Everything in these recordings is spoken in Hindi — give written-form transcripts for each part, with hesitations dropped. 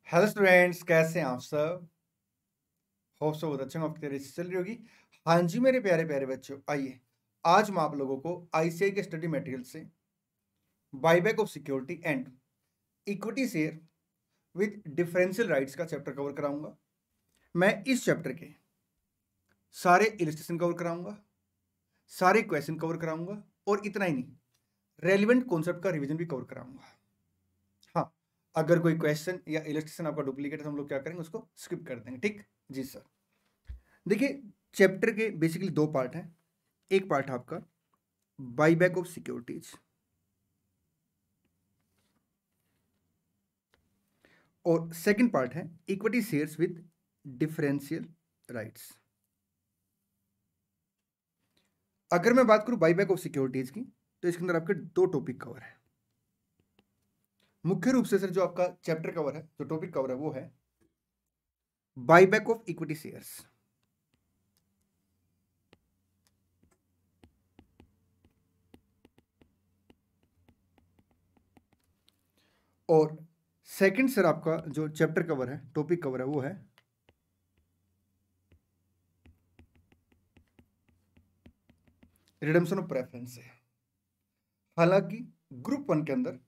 हेलो स्टूडेंट्स, कैसे हैं आप सब? होप सब बहुत अच्छे होंगे, आपकी तैयारी चल रही होगी। हाँ जी मेरे प्यारे प्यारे बच्चों, आइए आज मैं आप लोगों को आईसीआई के स्टडी मटेरियल से buyback of security and equity share with differential rights का चैप्टर कवर कराऊंगा। मैं इस चैप्टर के सारे इलस्ट्रेशन कवर कराऊंगा, सारे क्वेश्चन कवर कराऊंगा और इतना ही नहीं, रेलिवेंट कॉन्सेप्ट का रिवीजन भी कवर कराऊंगा। हाँ, अगर कोई क्वेश्चन या इलस्ट्रेशन आपका डुप्लीकेट है तो हम लोग क्या करेंगे, उसको स्किप कर देंगे। ठीक जी सर। देखिए, चैप्टर के बेसिकली दो पार्ट हैं। एक पार्ट है आपका बाईबैक ऑफ सिक्योरिटीज और सेकंड पार्ट है equity shares with differential rights. अगर मैं बात करूं बाईबैक ऑफ सिक्योरिटीज की, तो इसके अंदर आपके दो टॉपिक कवर है। मुख्य रूप से सर जो आपका चैप्टर कवर है, जो टॉपिक कवर है, वो है बाईबैक ऑफ इक्विटी शेयर्स और सेकंड सर आपका जो चैप्टर कवर है, टॉपिक कवर है, वो है रिडम्पशन ऑफ प्रेफरेंस शेयर। हालांकि ग्रुप 1 के अंदर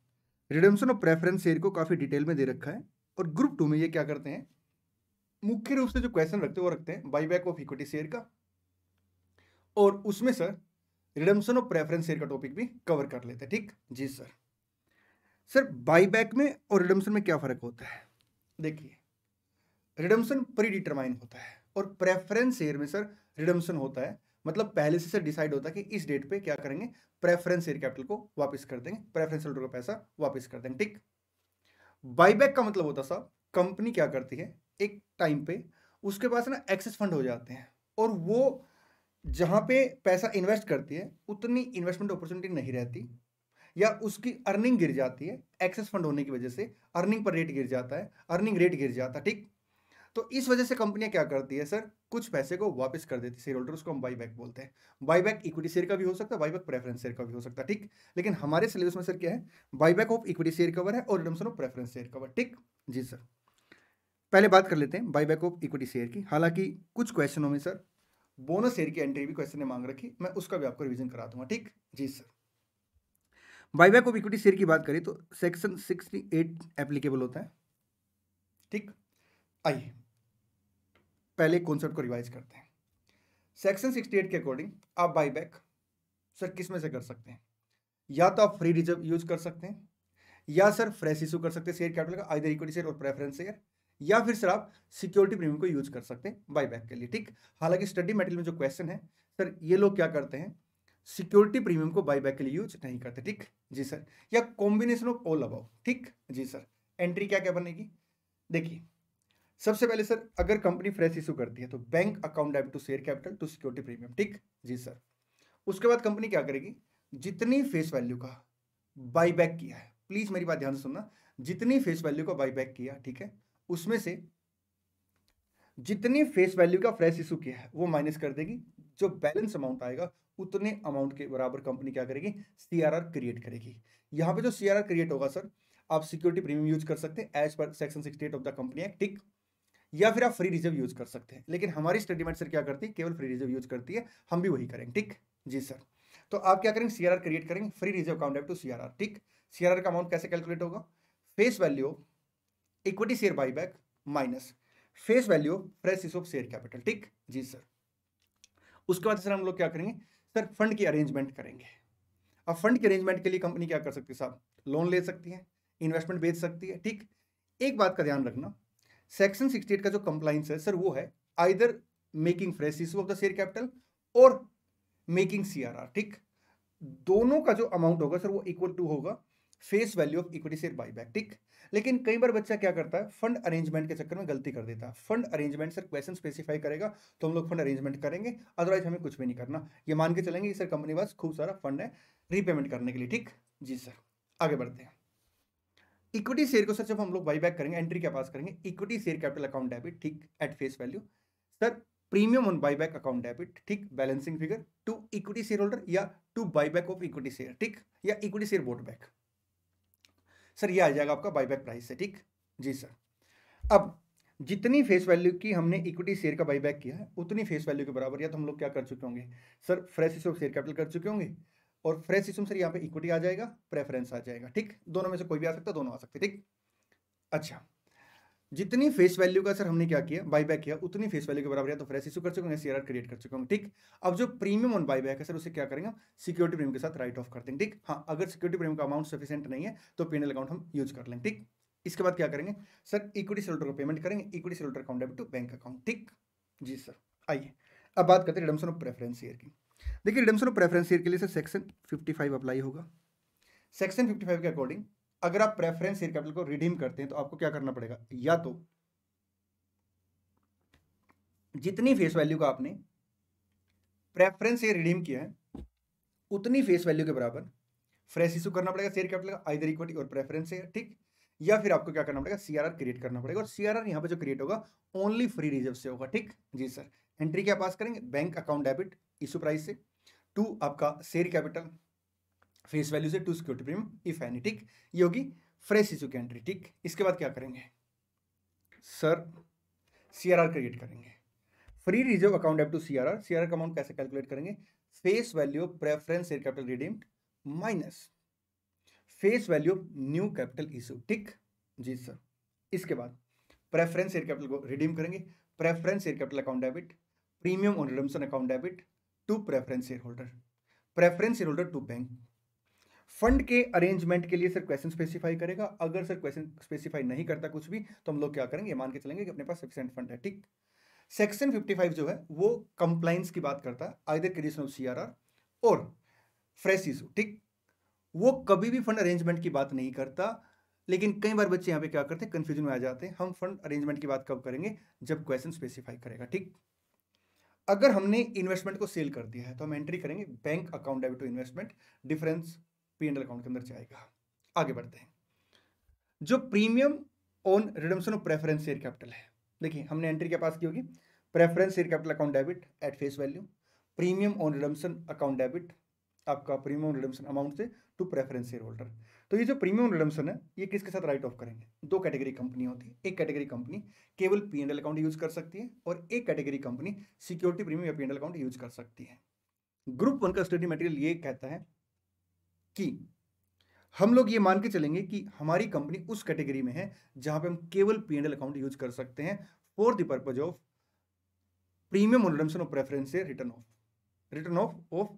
रिडम्पशन ऑफ प्रेफरेंस शेयर को काफी डिटेल में दे रखा है और ग्रुप 2 में ये क्या करते हैं, मुख्य रूप से जो क्वेश्चन रखते हैं वो रखते हैं बाईबैक ऑफ इक्विटी शेयर का, और उसमें sir redemption of preference share का टॉपिक भी कवर कर लेते हैं। ठीक जी सर। सर बाईबैक में और रिडम्पशन में क्या फर्क होता है? देखिए, रिडम्पशन प्री डिटरमाइन होता है और प्रेफरेंस शेयर में सर रिडम्पशन होता है, मतलब पहले से सर डिसाइड होता है कि इस डेट पे क्या करेंगे, प्रेफरेंस शेयर कैपिटल को वापस कर देंगे, प्रेफरेंस होल्डर का पैसा वापस कर देंगे। ठीक। बाईबैक का मतलब होता साहब, कंपनी क्या करती है, एक टाइम पे उसके पास ना एक्सेस फंड हो जाते हैं और वो जहां पे पैसा इन्वेस्ट करती है उतनी इन्वेस्टमेंट अपॉर्चुनिटी नहीं रहती, या उसकी अर्निंग गिर जाती है, एक्सेस फंड होने की वजह से अर्निंग पर रेट गिर जाता है, अर्निंग रेट गिर जाता है। ठीक। तो इस वजह से कंपनियां क्या करती है सर, कुछ पैसे को वापस कर देती है शेयर होल्डर, उसको हम बाईबैक बोलते हैं। बाईबैक इक्विटी शेयर का भी हो सकता है, बाईबैक प्रेफरेंस शेयर का भी हो सकता है। ठीक। लेकिन हमारे सिलेबस में सर क्या है, buyback of equity share cover है और redemption of preference share cover. ठीक जी सर। पहले बात कर लेते हैं बाईबैक ऑफ इक्विटी शेयर की। हालांकि कुछ क्वेश्चनों में सर बोनस शेयर की एंट्री भी क्वेश्चन ने मांग रखी, मैं उसका भी आपको रिवीजन करा दूंगा। ठीक जी sir. Buyback of equity share की बात करें तो सेक्शन 68 एप्लीकेबल होता है। ठीक। आइए पहले कॉन्सेप्ट को रिवाइज करते हैं। सेक्शन 68 के अकॉर्डिंग आप बाईबैक सर किस में से कर सकते हैं, या तो आप फ्री रिजर्व यूज कर सकते हैं, या सर फ्रेश इशू कर सकते हैं शेयर कैपिटल का, आइदर इक्विटी शेयर और प्रेफरेंस शेयर, या फिर सर आप सिक्योरिटी प्रीमियम को यूज कर सकते हैं बाईबैक के लिए। ठीक। हालांकि स्टडी मटेरियल में जो क्वेश्चन है सर, ये लोग क्या करते हैं, सिक्योरिटी प्रीमियम को बाईबैक के लिए यूज नहीं करते। ठीक जी सर। या कॉम्बिनेशन ऑफ ऑल अबव। ठीक जी सर। एंट्री क्या क्या बनेगी, देखिए, सबसे पहले सर अगर कंपनी फ्रेश इशू करती है तो bank account debit to share capital to security premium. ठीक जी सर। उसके बाद कंपनी क्या करेगी, जितनी फेस वैल्यू का बाईबैक किया है, प्लीज मेरी बात ध्यान से सुनना, जितनी फेस वैल्यू का बाईबैक किया, ठीक है, उसमें से जितनी फेस वैल्यू का फ्रेश इशू किया है वो माइनस कर देगी, जो बैलेंस अमाउंट आएगा उतने अमाउंट के बराबर कंपनी क्या करेगी, सीआरआर क्रिएट करेगी। यहां पे जो सीआरआर क्रिएट होगा सर, आप सिक्योरिटी प्रीमियम यूज कर सकते हैं as per section 68 of the company act. ठीक। या फिर आप फ्री रिजर्व यूज कर सकते हैं, लेकिन हमारी स्टडी मेट सर क्या करती है, केवल फ्री रिजर्व यूज करती है, हम भी वही करेंगे। ठीक जी सर। तो आप क्या करेंगे, सीआरआर क्रिएट करेंगे, free reserve account to CRR. ठीक। सीआरआर का अमाउंट कैसे कैलकुलेट होगा, face value equity share buyback minus face value fresh issue of share capital. ठीक जी सर। उसके बाद सर हम लोग क्या करेंगे, सर फंड की अरेंजमेंट करेंगे। अब फंड के अरेंजमेंट के लिए कंपनी क्या कर सकती है साहब, लोन ले सकती है, इन्वेस्टमेंट बेच सकती है। ठीक। एक बात का ध्यान रखना, सेक्शन 68 का जो कंप्लाइंस है सर, वो है either making fresh issue of the share capital और मेकिंग सीआरआर। ठीक। दोनों का जो अमाउंट होगा सर वो इक्वल टू होगा face value of equity share buyback. ठीक। लेकिन कई बार बच्चा क्या करता है, फंड अरेंजमेंट के चक्कर में गलती कर देता है। Fund arrangement sir question specify करेगा तो हम लोग फंड अरेंजमेंट करेंगे, अदरवाइज हमें कुछ भी नहीं करना। ये मान के चलेंगे कि सर कंपनी के पास खूब सारा फंड है रीपेमेंट करने के लिए। ठीक जी सर। आगे बढ़ते हैं। इक्विटी शेयर को सर जब हम लोग बाईबैक करेंगे, एंट्री क्या पास करेंगे, equity share capital account debit, ठीक, at face value, sir premium on buyback account debit, ठीक, balancing figure to equity share holder या to buyback of equity share. ठीक। या equity share bought back, sir ये आ जाएगा आपका बाईबैक प्राइस से। ठीक जी सर। अब जितनी फेस वैल्यू की हमने इक्विटी शेयर का बाईबैक किया है उतनी फेस वैल्यू के बराबर या तो हम लोग क्या कर चुके होंगे sir, fresh issue of share capital कर चुके होंगे, और फ्रेश इशू में सर यहाँ पे इक्विटी आ जाएगा, प्रेफरेंस आ जाएगा, ठीक, दोनों में से कोई भी आ सकता है, दोनों आ सकते हैं, ठीक। अच्छा, जितनी फेस वैल्यू का सर हमने क्या किया, बाईबैक किया, उतनी फेस वैल्यू के बराबर या तो फ्रेश इशू कर चुके होंगे, सीआरआर क्रिएट कर चुके होंगे, ठीक। अब जो प्रीमियम ऑन बाईबैक है सर उसे क्या करेंगे, सिक्योरिटी प्रीमियम के साथ राइट ऑफ कर देंगे, ठीक। हाँ, अगर सिक्योरिटी प्रीमियम का अमाउंट सफिशिएंट नहीं है तो पीएनएल अकाउंट हम यूज कर लेंगे, ठीक। इसके बाद क्या करेंगे सर, इक्विटी शेयर होल्डर को पेमेंट करेंगे, equity share holder account debit to bank account, ठीक। जी सर, आइए अब बात करते हैं रिडम्पशन ऑफ प्रेफरेंस शेयर की। देखिए, रिडम्पशन ऑफ प्रेफरेंस शेयर के लिए सर सेक्शन 55 अप्लाई होगा। सेक्शन 55 के अकॉर्डिंग अगर आप प्रेफरेंस शेयर कैपिटल को रिडीम करते हैं तो आपको क्या करना पड़ेगा, या तो जितनी फेस वैल्यू का आपने प्रेफरेंस शेयर रिडीम किया है उतनी फेस वैल्यू के बराबर फ्रेश इशू करना पड़ेगा शेयर कैपिटल का, आइदर इक्विटी और प्रेफरेंस शेयर, ठीक। या फिर आपको क्या करना पड़ेगा, सीआरआर क्रिएट करना पड़ेगा, और सीआरआर यहां पे जो क्रिएट होगा ओनली फ्री रिजर्व से होगा, ठीक। जी सर, एंट्री क्या पास करेंगे, bank account debit issue price से, टू आपका शेयर कैपिटल फेस वैल्यू से, to security premium if any, ठीक। ये होगी फ्रेश इशू की एंट्री, ठीक। इसके बाद क्या करेंगे सर, सीआरआर क्रिएट करेंगे, free reserve account debit to CRR, CRR का अमाउंट कैसे कैलकुलेट करेंगे, face value of preference share capital redeemed minus face value of new capital issue, ठीक। जी सर, इसके बाद प्रेफरेंस शेयर कैपिटल को रिडीम करेंगे, preference share capital account debit, premium on redemption account debit to preference share holder, preference share holder to bank. Fund के अरेंजमेंट के लिए सर क्वेश्चन स्पेसिफाई करेगा, अगर सर क्वेश्चन स्पेसिफाई नहीं करता कुछ भी तो हम लोग क्या करेंगे, मान के चलेंगे कि अपने पास सफिशिएंट फंड है, ठीक। सेक्शन 55 जो है वो कंप्लाइंस की बात करता है, आइदर क्रिएशन ऑफ सीआरआर और फ्रेश इशू, ठीक। वो कभी भी फंड अरेंजमेंट की बात नहीं करता, लेकिन कई बार बच्चे यहाँ पे क्या करते हैं, कंफ्यूजन में आ जाते हैं। हम फंड अरेंजमेंट की बात कब करेंगे, जब क्वेश्चन स्पेसिफाई करेगा, ठीक। अगर हमने इन्वेस्टमेंट को सेल कर दिया है तो हम एंट्री करेंगे bank account debit to investment, difference PNL account के अंदर जाएगा। आगे बढ़ते हैं, जो premium on redemption of preference share capital है, देखिए हमने एंट्री क्या पास की होगी, preference share capital account debit at face value, premium on redemption account debit आपका प्रीमियम रिडम्पशन अमाउंट से टू प्रेफरेंस शेयर होल्डर। तो ये जो प्रीमियम रिडम्पशन है ये किसके साथ राइट ऑफ करेंगे, दो कैटेगरी कंपनी होती है, एक कैटेगरी कंपनी केवल पीएनएल अकाउंट यूज कर सकती है और एक कैटेगरी कंपनी सिक्योरिटी प्रीमियम या पीएनएल अकाउंट यूज कर सकती है। ग्रुप 1 का स्टडी मटेरियल ये कहता है कि हम लोग ये मान के चलेंगे कि हमारी कंपनी उस कैटेगरी में है जहां पे हम केवल पीएनएल अकाउंट यूज कर सकते हैं for the purpose of premium on redemption of preference share return of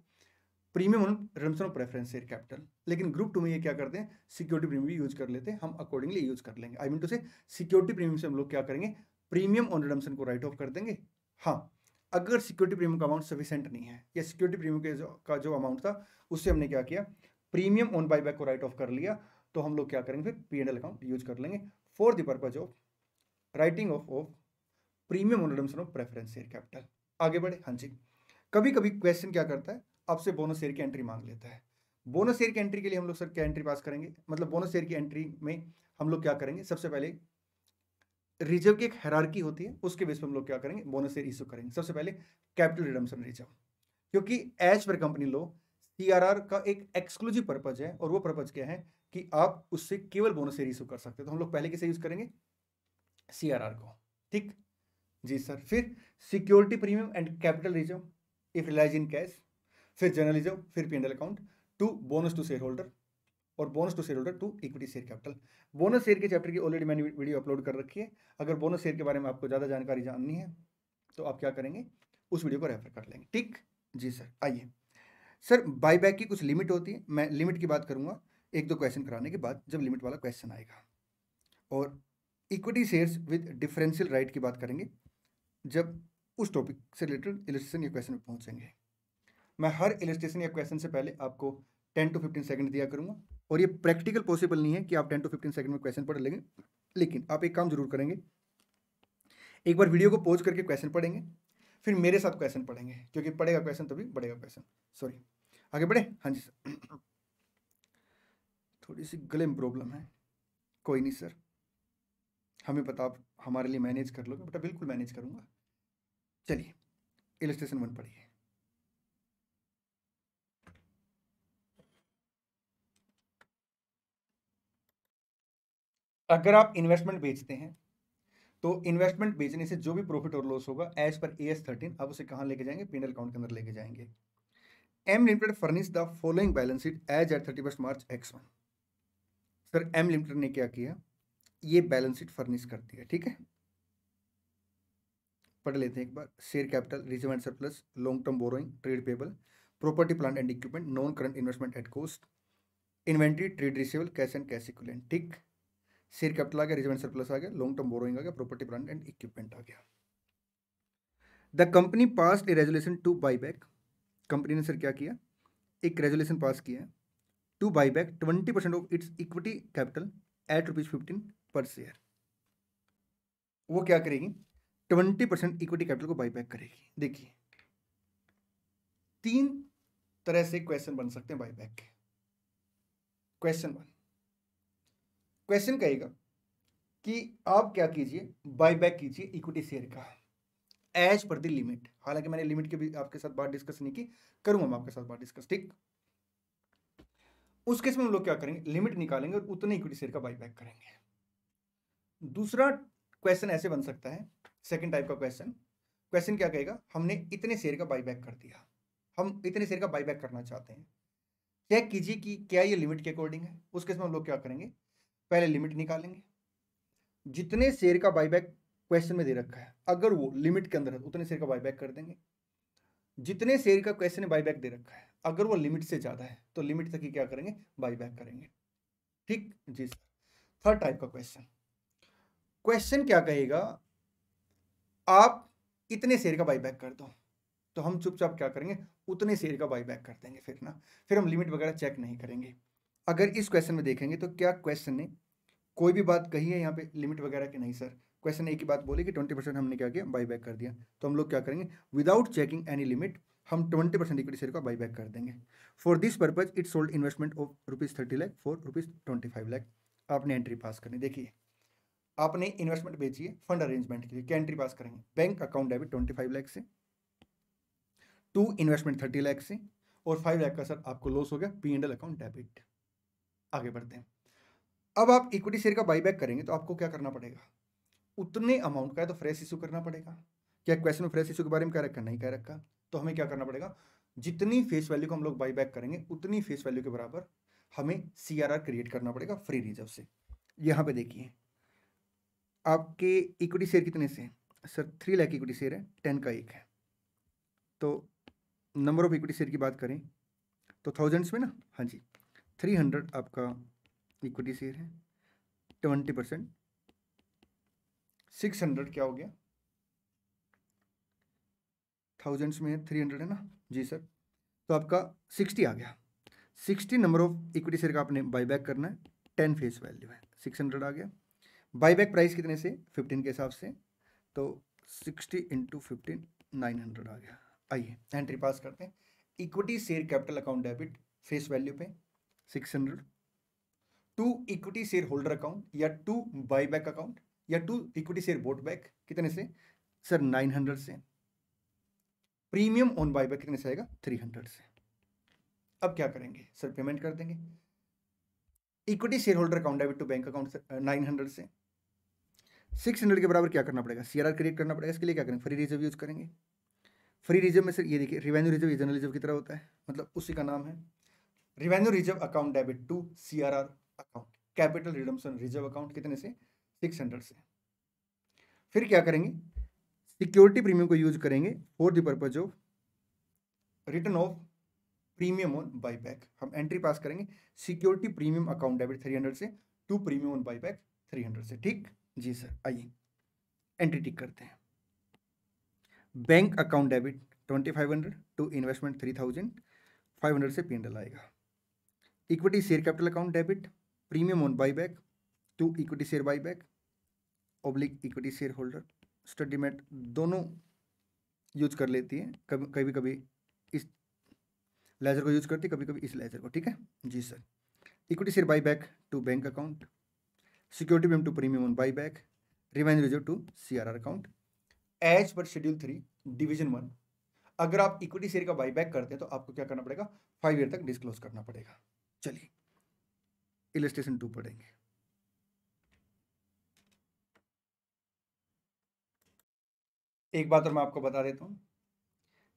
premium on redemption of preference share capital. लेकिन ग्रुप 2 में ये क्या करते हैं, सिक्योरिटी प्रीमियम भी यूज कर लेते हैं, हम अकॉर्डिंगली यूज कर लेंगे। आई मीन टू से सिक्योरिटी प्रीमियम से हम लोग क्या करेंगे, प्रीमियम ऑन रिडम्पशन को राइट ऑफ कर देंगे। हाँ, अगर सिक्योरिटी प्रीमियम का अमाउंट सफिशिएंट नहीं है या सिक्योरिटी प्रीमियम का जो अमाउंट था उससे हमने क्या किया, प्रीमियम ऑन बाईबैक को राइट ऑफ कर लिया, तो हम लोग क्या करेंगे, फिर पीएनएल अकाउंट यूज कर लेंगे for the purpose of writing of premium on redemption of preference share capital. आगे बढ़े, हाँ जी। कभी कभी क्वेश्चन क्या करता है, आपसे बोनस शेयर की एंट्री मांग लेता है। बोनस शेयर की एंट्री के लिए हम लोग सर क्या एंट्री पास करेंगे, मतलब बोनस शेयर की एंट्री में हम लोग क्या करेंगे, सबसे पहले रिजर्व की एक हायरार्की होती है, उसके बेस पर हम लोग क्या करेंगे, बोनस शेयर इशू करेंगे। सबसे पहले कैपिटल रिडम्पशन रिजर्व, क्योंकि एज पर कंपनी लो सीआरआर का एक एक्सक्लूसिव पर्पज है, और वो पर्पज क्या है कि आप उससे केवल बोनस शेयर इशू कर सकते हो। तो हम लोग पहले किसे यूज करेंगे, सीआरआर को, ठीक। जी सर, फिर security premium and capital reserve if realise in cash, फिर जनरल रिजर्व, फिर PNL account, to bonus to share holder, और bonus to share holder to equity share capital. Bonus share के चैप्टर की ऑलरेडी मैंने वीडियो अपलोड कर रखी है, अगर बोनस शेयर के बारे में आपको ज़्यादा जानकारी जाननी है तो आप क्या करेंगे, उस वीडियो को रेफर कर लेंगे, ठीक। जी सर, आइए सर, बाईबैक की कुछ लिमिट होती है, मैं लिमिट की बात करूंगा एक दो क्वेश्चन कराने के बाद, जब लिमिट वाला क्वेश्चन आएगा। और equity shares with differential right की बात करेंगे जब उस टॉपिक से रिलेटेड इलस्ट्रेशन या क्वेश्चन में पहुंचेंगे। मैं हर इलस्ट्रेशन या क्वेश्चन से पहले आपको 10 to 15 सेकंड दिया करूंगा, और ये प्रैक्टिकल पॉसिबल नहीं है कि आप 10 to 15 सेकंड में क्वेश्चन पढ़ लेंगे, लेकिन आप एक काम जरूर करेंगे, एक बार वीडियो को पॉज करके क्वेश्चन पढ़ेंगे, फिर मेरे साथ क्वेश्चन पढ़ेंगे, क्योंकि पढ़ेगा क्वेश्चन तभी बढ़ेगा क्वेश्चन। सॉरी, आगे बढ़े, हाँ जी सर। थोड़ी सी गले में प्रॉब्लम है, कोई नहीं सर, हमें पता, आप हमारे लिए मैनेज कर लोगे बेटा, बिल्कुल मैनेज करूंगा। चलिए इलस्ट्रेशन 1 पढ़िए। अगर आप इन्वेस्टमेंट बेचते हैं तो इन्वेस्टमेंट बेचने से जो भी प्रॉफिट और लॉस होगा एज पर AS 13 आप उसे कहाँ लेके जाएंगे, P&L अकाउंट के अंदर लेके जाएंगे। M limited furnish the following balance sheet as at 31 March X1। Sir M limited ने क्या किया, ये बैलेंस शीट फर्निश करती है, ठीक है। पढ़ लेते हैं एक बार। Share capital, reserve and surplus, long term borrowing, trade payable, property plant and equipment, non current investment at cost, inventory, trade receivable, cash and cash equivalent, ठीक। शेयर कैपिटल आ गया, रिजर्व एंड सरप्लस आ गया, लॉन्ग टर्म बोरोइंग आ गया, प्रॉपर्टी प्लांट एंड इक्विपमेंट आ गया। The company pass A resolution two by back. Company ने सर क्या किया, एक रेजोल्यूशन पास किया two by back 20% of its equity capital eight ₹15 पर शेयर। वो क्या करेगी, 20% इक्विटी कैपिटल को बाई बैक करेगी। देखिए 3 तरह से क्वेश्चन बन सकते हैं बाई बैक के। क्वेश्चन 1, क्वेश्चन कहेगा कि आप क्या कीजिए, बाई बैक कीजिए इक्विटी शेयर का एज पर द लिमिट। हालांकि मैंने लिमिट के भी आपके साथ बात डिस्कस नहीं की, करूंगा मैं आपके साथ बात डिस्कस, ठीक। उस केस में हम लोग क्या करेंगे, लिमिट निकालेंगे और उतने इक्विटी शेयर का बाई बैक करेंगे। दूसरा क्वेश्चन ऐसे बन सकता है, सेकंड टाइप का क्वेश्चन। क्वेश्चन क्या कहेगा, हमने इतने शेयर का बाई बैक कर दिया, हम इतने शेयर का बाई बैक करना चाहते हैं, चेक कीजिए कि क्या ये लिमिट के अकॉर्डिंग है। उस केस में हम लोग क्या करेंगे, पहले लिमिट निकालेंगे, जितने शेयर का बाई बैक क्वेश्चन में दे रखा है अगर वो लिमिट के अंदर है उतने शेयर का बाई बैक कर देंगे। जितने शेयर का क्वेश्चन में बाई बैक दे रखा है अगर वो लिमिट से ज्यादा है तो लिमिट तक ही क्या करेंगे, बाई बैक करेंगे, ठीक जी सर। थर्ड टाइप का क्वेश्चन, क्वेश्चन क्या कहेगा, आप इतने शेयर का बाई बैक कर दो, तो हम चुपचाप क्या करेंगे, उतने शेयर का बाई बैक कर देंगे, फिर हम लिमिट वगैरह चेक नहीं करेंगे। अगर इस क्वेश्चन में देखेंगे तो क्या क्वेश्चन ने कोई भी बात कही है यहाँ पे लिमिट वगैरह की, नहीं सर। क्वेश्चन ने एक ही बात बोली कि 20% हमने क्या किया, बाई बैक कर दिया। तो हम लोग क्या करेंगे, विदाउट चेकिंग एनी लिमिट हम 20% इक्विटी शेयर का बाई बैक कर देंगे। For this purpose it sold investment of ₹30 lakh for ₹25 lakh. आपने एंट्री पास करनी, देखिए आपने इन्वेस्टमेंट बेची है फंड अरेंजमेंट के लिए, क्या एंट्री पास करेंगे, बैंक अकाउंट डेबिट 25 लाख से, टू इन्वेस्टमेंट 30 लाख से, और 5 लाख का सर आपको लॉस हो गया, P&L अकाउंट डेबिट। आगे बढ़ते हैं। अब आप इक्विटी शेयर का बाईबैक करेंगे तो आपको क्या करना पड़ेगा, उतने अमाउंट का है तो फ्रेश इशू करना पड़ेगा। क्या क्वेश्चन में फ्रेश इशू के बारे में क्या रखा, नहीं कह रखा। तो हमें क्या करना पड़ेगा, जितनी फेस वैल्यू को हम लोग बाईबैक करेंगे उतनी फेस वैल्यू के बराबर हमें CRR क्रिएट करना पड़ेगा फ्री रिजर्व से। यहाँ पे देखिए आपके इक्विटी शेयर कितने से, सर 3 लाख इक्विटी शेयर है, 10 का एक है। तो नंबर ऑफ इक्विटी शेयर की बात करें तो थाउजेंड्स में ना, हाँ जी 300 आपका इक्विटी शेयर है, 20% 600 क्या हो गया, थाउजेंड्स में 300 है ना जी सर, तो आपका 60 आ गया। 60 नंबर ऑफ इक्विटी शेयर का आपने बाईबैक करना है, 10 फेस वैल्यू है, 600 आ गया। बाईबैक प्राइस कितने से, 15 के हिसाब से, तो 60 इंटू 15 900 आ गया। आइए एंट्री पास करते हैं। Equity share capital account debit face value पे 600, to equity share holder account या टू बाईबैक अकाउंट या to equity share bought back कितने से, सर 900 से। प्रीमियम ऑन बाईबैक कितने से आएगा, 300 से। अब क्या करेंगे सर, पेमेंट कर देंगे। Equity share holder account debit to bank account 900 से। 600 के बराबर क्या करना पड़ेगा, CRR क्रिएट करना पड़ेगा। इसके लिए क्या करेंगे, फ्री रिजर्व यूज करेंगे। फ्री रिजर्व में सर ये देखिए रिवेन्यू रिजर्व जनरल रिजर्व की तरह होता है, मतलब उसी का नाम है। Revenue reserve account debit to CRR account, capital redemption reserve account कितने से, 600 से। फिर क्या करेंगे, सिक्योरिटी प्रीमियम को यूज करेंगे for the purpose of return of premium on buyback. हम एंट्री पास करेंगे सिक्योरिटी प्रीमियम अकाउंट डेबिट 300 से टू प्रीमियम ऑन बाईबैक 300 से, ठीक जी सर। आइए एंट्री टिक करते हैं। Bank account debit 2500 to investment 3000, 500 से P&L आएगा। Equity share capital account debit premium on buyback to equity share buyback oblique equity share holder. Study mate दोनों यूज कर लेती है, कभी कभी इस लेजर को यूज करती है, कभी कभी इस लेजर को, ठीक है जी sir. Equity share buyback to bank account, security premium to premium on buyback, revenue reserve to CRR account as per schedule 3 division 1। अगर आप इक्विटी शेयर का बाईबैक करते हैं तो आपको क्या करना पड़ेगा, 5 ईयर तक डिस्क्लोज करना पड़ेगा। चलिए इलस्ट्रेशन 2 पढ़ेंगे। एक बात और मैं आपको बता देता हूँ,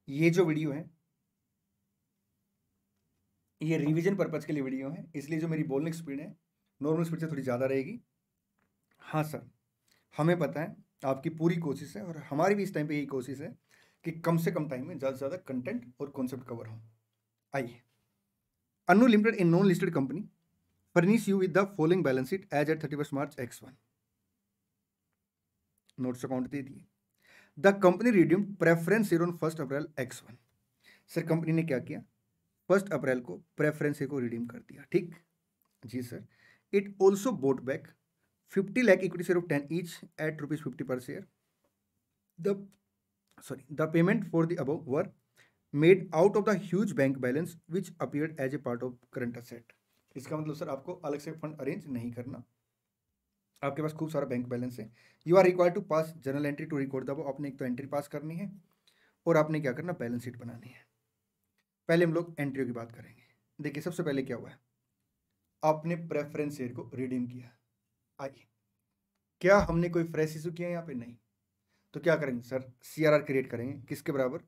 ये जो वीडियो है ये रिवीजन पर्पज के लिए वीडियो है, इसलिए जो मेरी बोलने की स्पीड है नॉर्मल स्पीड से थोड़ी ज़्यादा रहेगी। हाँ सर, हमें पता है आपकी पूरी कोशिश है और हमारी भी इस टाइम पे यही कोशिश है कि कम से कम टाइम में ज़्यादा से ज़्यादा कंटेंट और कॉन्सेप्ट कवर हो। आइए, Annu limited in non listed company furnish you with the following balance sheet as at 31st March X1. Notes account दे दिए। The company redeemed preference share on 1 April X1। Sir company ने क्या किया, 1 अप्रैल को प्रेफरेंस शेयर को रिडीम कर दिया, ठीक जी sir. It also bought back 50 lakh equity share of 10 each at ₹50 per share. The payment for the above were made out of the huge bank balance which appeared as a part of current asset. इसका मतलब सर आपको अलग से फंड अरेंज नहीं करना, आपके पास खूब सारा बैंक बैलेंस है। You are required to pass journal entry to record the, आपने एक तो एंट्री पास करनी है और आपने क्या करना, बैलेंस शीट बनानी है। पहले हम लोग एंट्रियों की बात करेंगे। देखिए सबसे पहले क्या हुआ है, आपने प्रेफरेंस शेयर को रिडीम किया। आइए, क्या हमने कोई फ्रेश इशू किया है यहाँ पे, नहीं। तो क्या करेंगे सर, CRR क्रिएट करेंगे, किसके बराबर,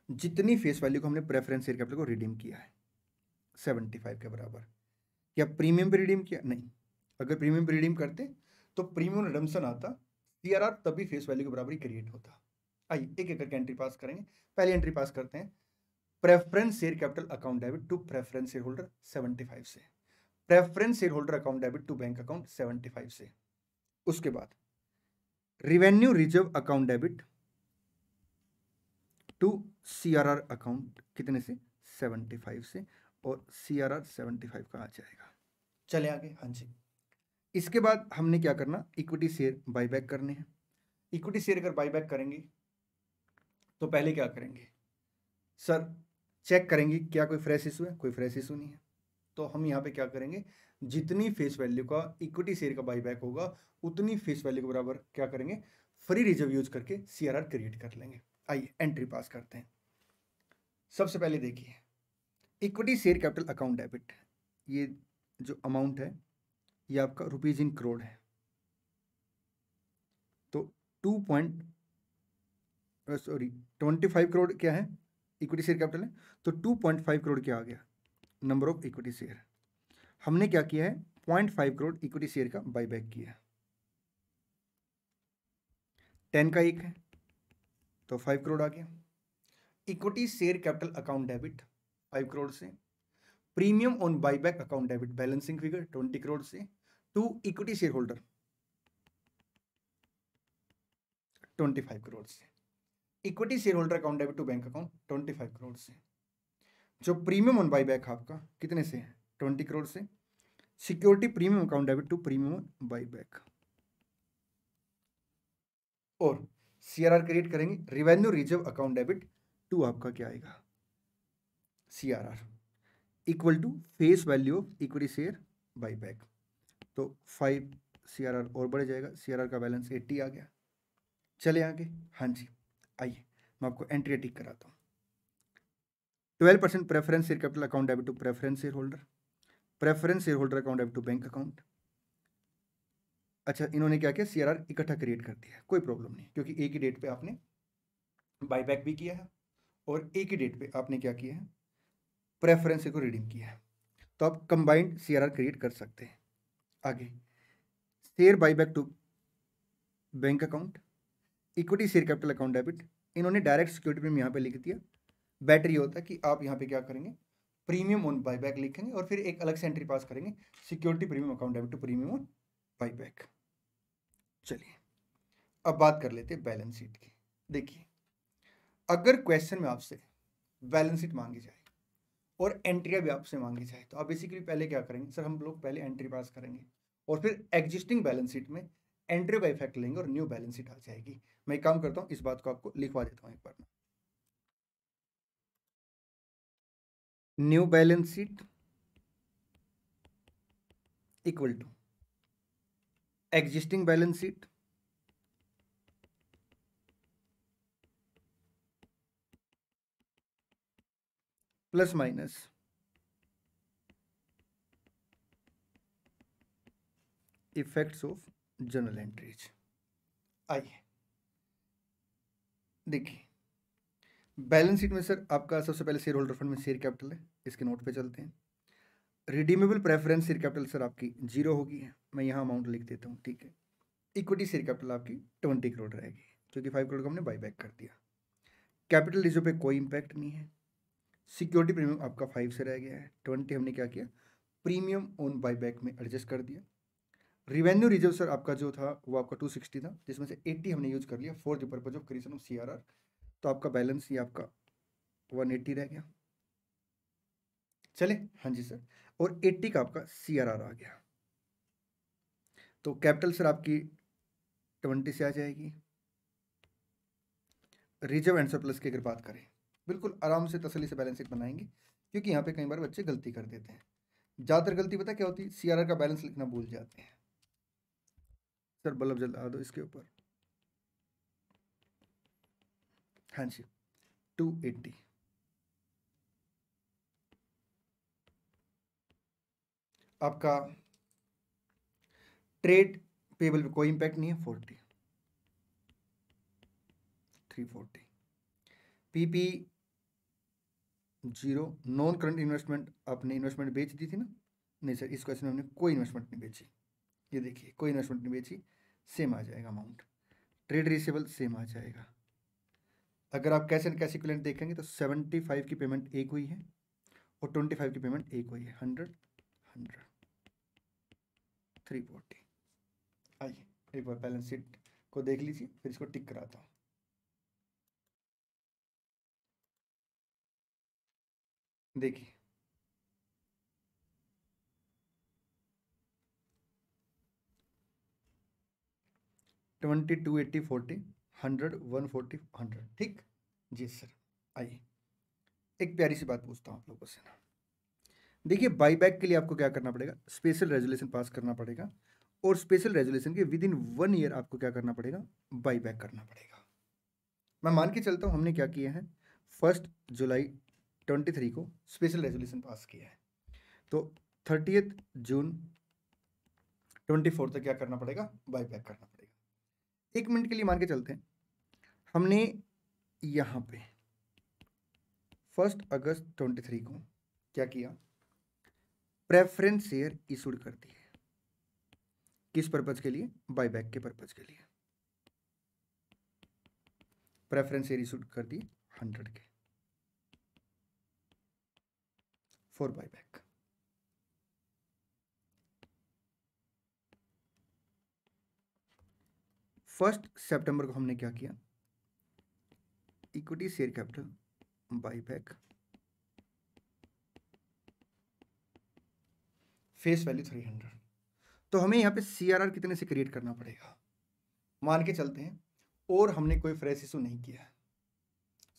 जितनी फेस वैल्यू को हमने प्रेफरेंस शेयर कैपिटल को रिडीम किया है 75 के बराबर। क्या प्रीमियम पे रिडीम किया, नहीं। अगर प्रीमियम पे रिडीम करते तो प्रीमियम रिडम्पशन आता, CRR तभी फेस वैल्यू के बराबर ही क्रिएट होता। आइए एक एक करके एंट्री पास करेंगे। पहली एंट्री पास करते हैं, preference share capital account debit to preference share holder 75 से, preference share holder account debit to bank account 75 से। उसके बाद revenue reserve account debit to CRR account कितने से, 75 से, और CRR 75 का आ जाएगा। चले आगे, हाँ जी। इसके बाद हमने क्या करना, इक्विटी शेयर बाईबैक करने हैं। इक्विटी शेयर अगर बाईबैक करेंगे तो पहले क्या करेंगे सर, चेक करेंगे क्या कोई फ्रेश इशू है, कोई फ्रेश इशू नहीं है। तो हम यहाँ पे क्या करेंगे, जितनी फेस वैल्यू का इक्विटी शेयर का बाईबैक होगा उतनी फेस वैल्यू के बराबर क्या करेंगे, फ्री रिजर्व यूज करके CRR क्रिएट कर लेंगे। आइए एंट्री पास करते हैं। सबसे पहले देखिए, equity share capital account debit, ये जो अमाउंट है ये आपका रुपीज इन करोड़ है। तो 25 करोड़ क्या है, इक्विटी शेयर कैपिटल है, तो 2.5 करोड़ क्या आ गया, नंबर ऑफ इक्विटी शेयर। हमने क्या किया है, 0.5 करोड़ इक्विटी शेयर का बाईबैक किया। 10 का 1 है तो 5 करोड़ आ गया। Equity share capital account debit 5 crore से, premium on buyback account debit balancing figure 20 crore से, to equity share holder 25 crore से, equity share holder account debit to bank account 25 crore से, जो प्रीमियम ऑन बाईबैक आपका कितने से है, 20 करोड़ से, security premium account debit to premium on buyback, और CRR क्रिएट करेंगे, revenue reserve account debit to आपका क्या आएगा, CRR equal to face value of equity share buyback. तो 5 CRR और बढ़ जाएगा, CRR का बैलेंस 80 आ गया। चले आगे, हाँ जी। आइए मैं आपको एंट्री टिक कराता हूँ। 12% preference share capital account debit to preference share holder, preference share holder account debit to bank account. अच्छा, इन्होंने क्या किया, CRR इकट्ठा क्रिएट कर दिया, कोई प्रॉब्लम नहीं, क्योंकि एक ही डेट पे आपने बाईबैक भी किया है और एक ही डेट पे आपने क्या किया है, प्रेफरेंस को रिडीम किया है, तो आप कंबाइंड CRR क्रिएट कर सकते हैं। आगे, share buyback to bank account, equity share capital account debit, इन्होंने डायरेक्ट सिक्योरिटी प्रीमियम यहाँ पे लिख दिया। बेटर ये होता है कि आप यहाँ पे क्या करेंगे, प्रीमियम ऑन बाईबैक लिखेंगे और फिर एक अलग से एंट्री पास करेंगे, security premium account debit to premium on buyback. चलिए अब बात कर लेते हैं बैलेंस शीट की। देखिए, अगर क्वेश्चन में आपसे बैलेंस शीट मांगी जाए और एंट्रियां भी आपसे मांगी जाए तो आप बेसिकली पहले क्या करेंगे सर, हम लोग पहले एंट्री पास करेंगे और फिर एग्जिस्टिंग बैलेंस शीट में एंट्री का इफेक्ट लेंगे और न्यू बैलेंस शीट आ जाएगी। मैं एक काम करता हूँ, इस बात को आपको लिखवा देता हूँ एक बार। New balance sheet equal to existing balance sheet plus minus effects of journal entries. आइए देखिए बैलेंस शीट में सर आपका सबसे पहले शेयर होल्डर फंड में शेयर कैपिटल है, इसके नोट पे चलते हैं। Redeemable preference share capital sir आपकी 0 होगी, मैं यहाँ अमाउंट लिख देता हूँ, ठीक है। इक्विटी शेयर कैपिटल आपकी 20 करोड़ रहेगी, क्योंकि 5 करोड़ का हमने बाई बैक कर दिया। कैपिटल रिजर्व पे कोई इंपैक्ट नहीं है। सिक्योरिटी प्रीमियम आपका 5 से रह गया है, 20 हमने क्या किया, प्रीमियम ऑन बाई बैक में एडजस्ट कर दिया। रिवेन्यू रिजर्व सर आपका जो था वो आपका 260 था, जिसमें से 80 हमने यूज कर लिया for the purpose of creation of CRR, तो आपका बैलेंस ये आपका 180 रह गया। चले, हाँ जी सर, और 80 का आपका CRR आ गया। तो कैपिटल सर आपकी 20 से आ जाएगी। रिजर्व एंड सरप्लस की अगर बात करें, बिल्कुल आराम से तसल्ली से बैलेंस शीट बनाएंगे, क्योंकि यहाँ पे कई बार बच्चे गलती कर देते हैं। ज़्यादातर गलती पता क्या होती है, CRR का बैलेंस लिखना भूल जाते हैं। सर बल्ब जला दो इसके ऊपर, हाँ जी, 280। आपका ट्रेड पेबल पे कोई इंपैक्ट नहीं है, 40, 340। PP 0। नॉन करंट इन्वेस्टमेंट, आपने इन्वेस्टमेंट बेच दी थी ना, नहीं सर इस क्वेश्चन में हमने कोई इन्वेस्टमेंट नहीं बेची, ये देखिए कोई इन्वेस्टमेंट नहीं बेची, सेम आ जाएगा अमाउंट। ट्रेड रिसीवेबल सेम आ जाएगा। अगर आप कैश एंड कैश इक्विवेलेंट देखेंगे तो 75 की पेमेंट एक हुई है और 25 की पेमेंट एक हुई है, 100 100 340। आइए एक बार बैलेंस शीट को देख लीजिए, फिर इसको टिक कराता हूँ। देखिए ट्वेंटी 280 40 100 140 100, ठीक जी सर। आइए एक प्यारी सी बात पूछता हूँ आप लोगों से ना, देखिए बाईबैक के लिए आपको क्या करना पड़ेगा, स्पेशल रेजोल्यूशन पास करना पड़ेगा, और स्पेशल रेजोल्यूशन के विद इन 1 ईयर आपको क्या करना पड़ेगा, बाईबैक करना पड़ेगा। मैं मान के चलता हूँ हमने क्या किया है, 1 जुलाई 23 को स्पेशल रेजोल्यूशन पास किया है, तो 30 जून 24 तक क्या करना पड़ेगा, बाईबैक करना पड़ेगा। 1 मिनट के लिए मान के चलते हैं, हमने यहाँ पे 1 अगस्त 23 को क्या किया, प्रेफरेंस शेयर इशूड कर दिए, किस पर्पज के लिए, बाईबैक के पर्पज के लिए। प्रेफरेंस शेयर इशूड कर दिए 100 के फॉर बाईबैक। फर्स्ट सितंबर को हमने क्या किया, equity share capital buyback, face value 300। तो हमें यहाँ पे CRR कितने से क्रिएट करना पड़ेगा, मान के चलते हैं, और हमने कोई फ्रेश इशू नहीं किया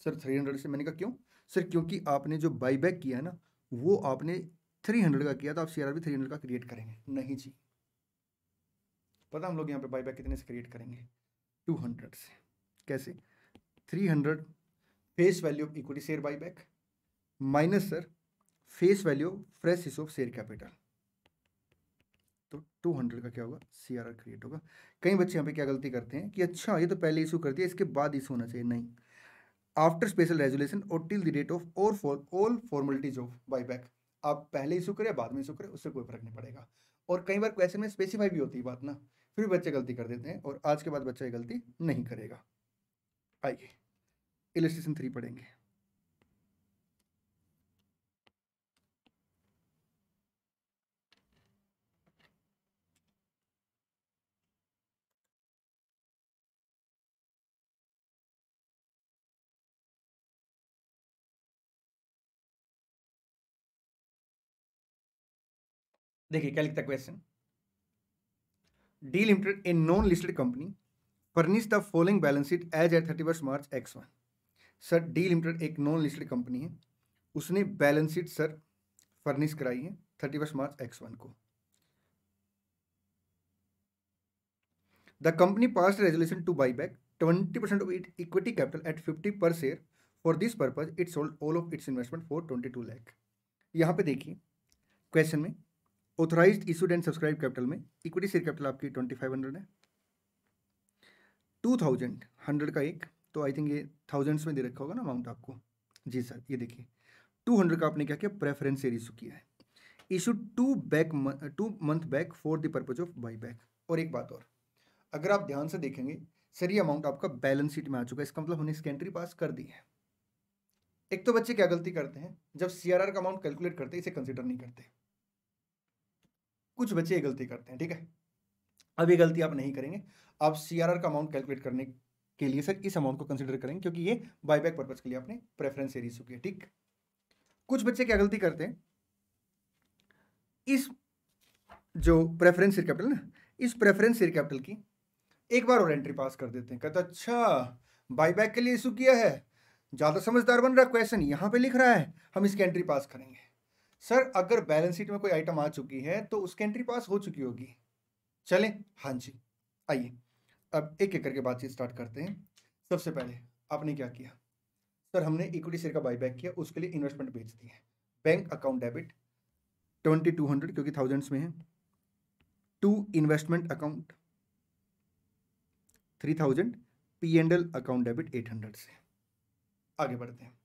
सर 300 से। मैंने कहा क्यों सर, क्योंकि आपने जो बाईबैक किया है ना वो आपने 300 का किया, तो आप CRR भी 300 का क्रिएट करेंगे, नहीं जी। पता हम लोग यहाँ पे बाईबैक कितने से क्रिएट करेंगे, 200 से। कैसे, 300 face value of equity share buyback minus sir face value fresh issue of share capital, तो 200 का क्या होगा, CRR क्रिएट होगा। कई बच्चे यहाँ पे क्या गलती करते हैं कि अच्छा ये तो पहले इशू कर दिया, इसके बाद इशू होना चाहिए, नहीं। आफ्टर स्पेशल रेजोल्यूशन और टिल द डेट ऑफ और for all formalities of buyback, आप पहले इशू करें बाद में इशू करें, उससे कोई फर्क नहीं पड़ेगा। और कई बार क्वेश्चन में स्पेसिफाई भी होती है बात ना, फिर भी बच्चे गलती कर देते हैं, और आज के बाद बच्चा ये गलती नहीं करेगा। आइए इलस्ट्रेशन 3 पढ़ेंगे। देखिए क्या लिखता है question, D limited a non listed company furnish the following balance sheet as at 31 March X1। Sir D limited एक नॉन लिस्टेड कंपनी है, उसने बैलेंस शीट सर फर्निश कराई है 31 मार्च X1 को। The company pass resolution two by back 20% of it equity capital eight 50 per share, for this purpose it sold all of its investment for 22 lakh. यहाँ पे देखिए क्वेश्चन में authorised issued and subscribe capital में इक्विटी शेयर कैपिटल आपकी 2500 है, 2000 100 का एक तो आई थिंक ये थाउजेंड्स में दे रखा होगा ना अमाउंट आपको। जी सर, ये देखिए 200 का आपने क्या किया, प्रेफरेंस शेयर इशू किया है, issue 2 month back for the purpose of by back. और एक बात और, अगर आप ध्यान से देखेंगे सर, ये अमाउंट आपका बैलेंस शीट में आ चुका है, इसका मतलब हमने इसकी एंट्री पास कर दी है। एक तो बच्चे क्या गलती करते हैं, जब सीआरआर का अमाउंट कैलकुलेट करते हैं इसे कंसीडर नहीं करते, कुछ बच्चे ये गलती करते हैं, ठीक है। अब ये गलती आप नहीं करेंगे, आप सीआरआर का अमाउंट कैलकुलेट करने के लिए सर इस अमाउंट को कंसीडर करेंगे, क्योंकि ये बायबैक पर्पज के लिए आपने प्रेफरेंस शेयर इशू किया, ठीक। कुछ बच्चे क्या गलती करते हैं, इस जो प्रेफरेंस शेयर कैपिटल ना, इस प्रेफरेंस शेयर कैपिटल की एक बार और एंट्री पास कर देते हैं, कहते अच्छा बायबैक के लिए इशू किया है, ज्यादा समझदार बन रहा है, क्वेश्चन यहां पे लिख रहा है, हम इसकी एंट्री पास करेंगे। सर अगर बैलेंस शीट में कोई आइटम आ चुकी है तो उसकी एंट्री पास हो चुकी होगी, चलें। हाँ जी, आइए अब एक एक करके बातचीत स्टार्ट करते हैं। सबसे पहले आपने क्या किया सर, हमने इक्विटी शेयर का बायबैक किया, उसके लिए इन्वेस्टमेंट बेच दी है। बैंक अकाउंट डेबिट 2200 क्योंकि थाउजेंड्स में है, to investment account 3000, P&L account debit 800 से। आगे बढ़ते हैं,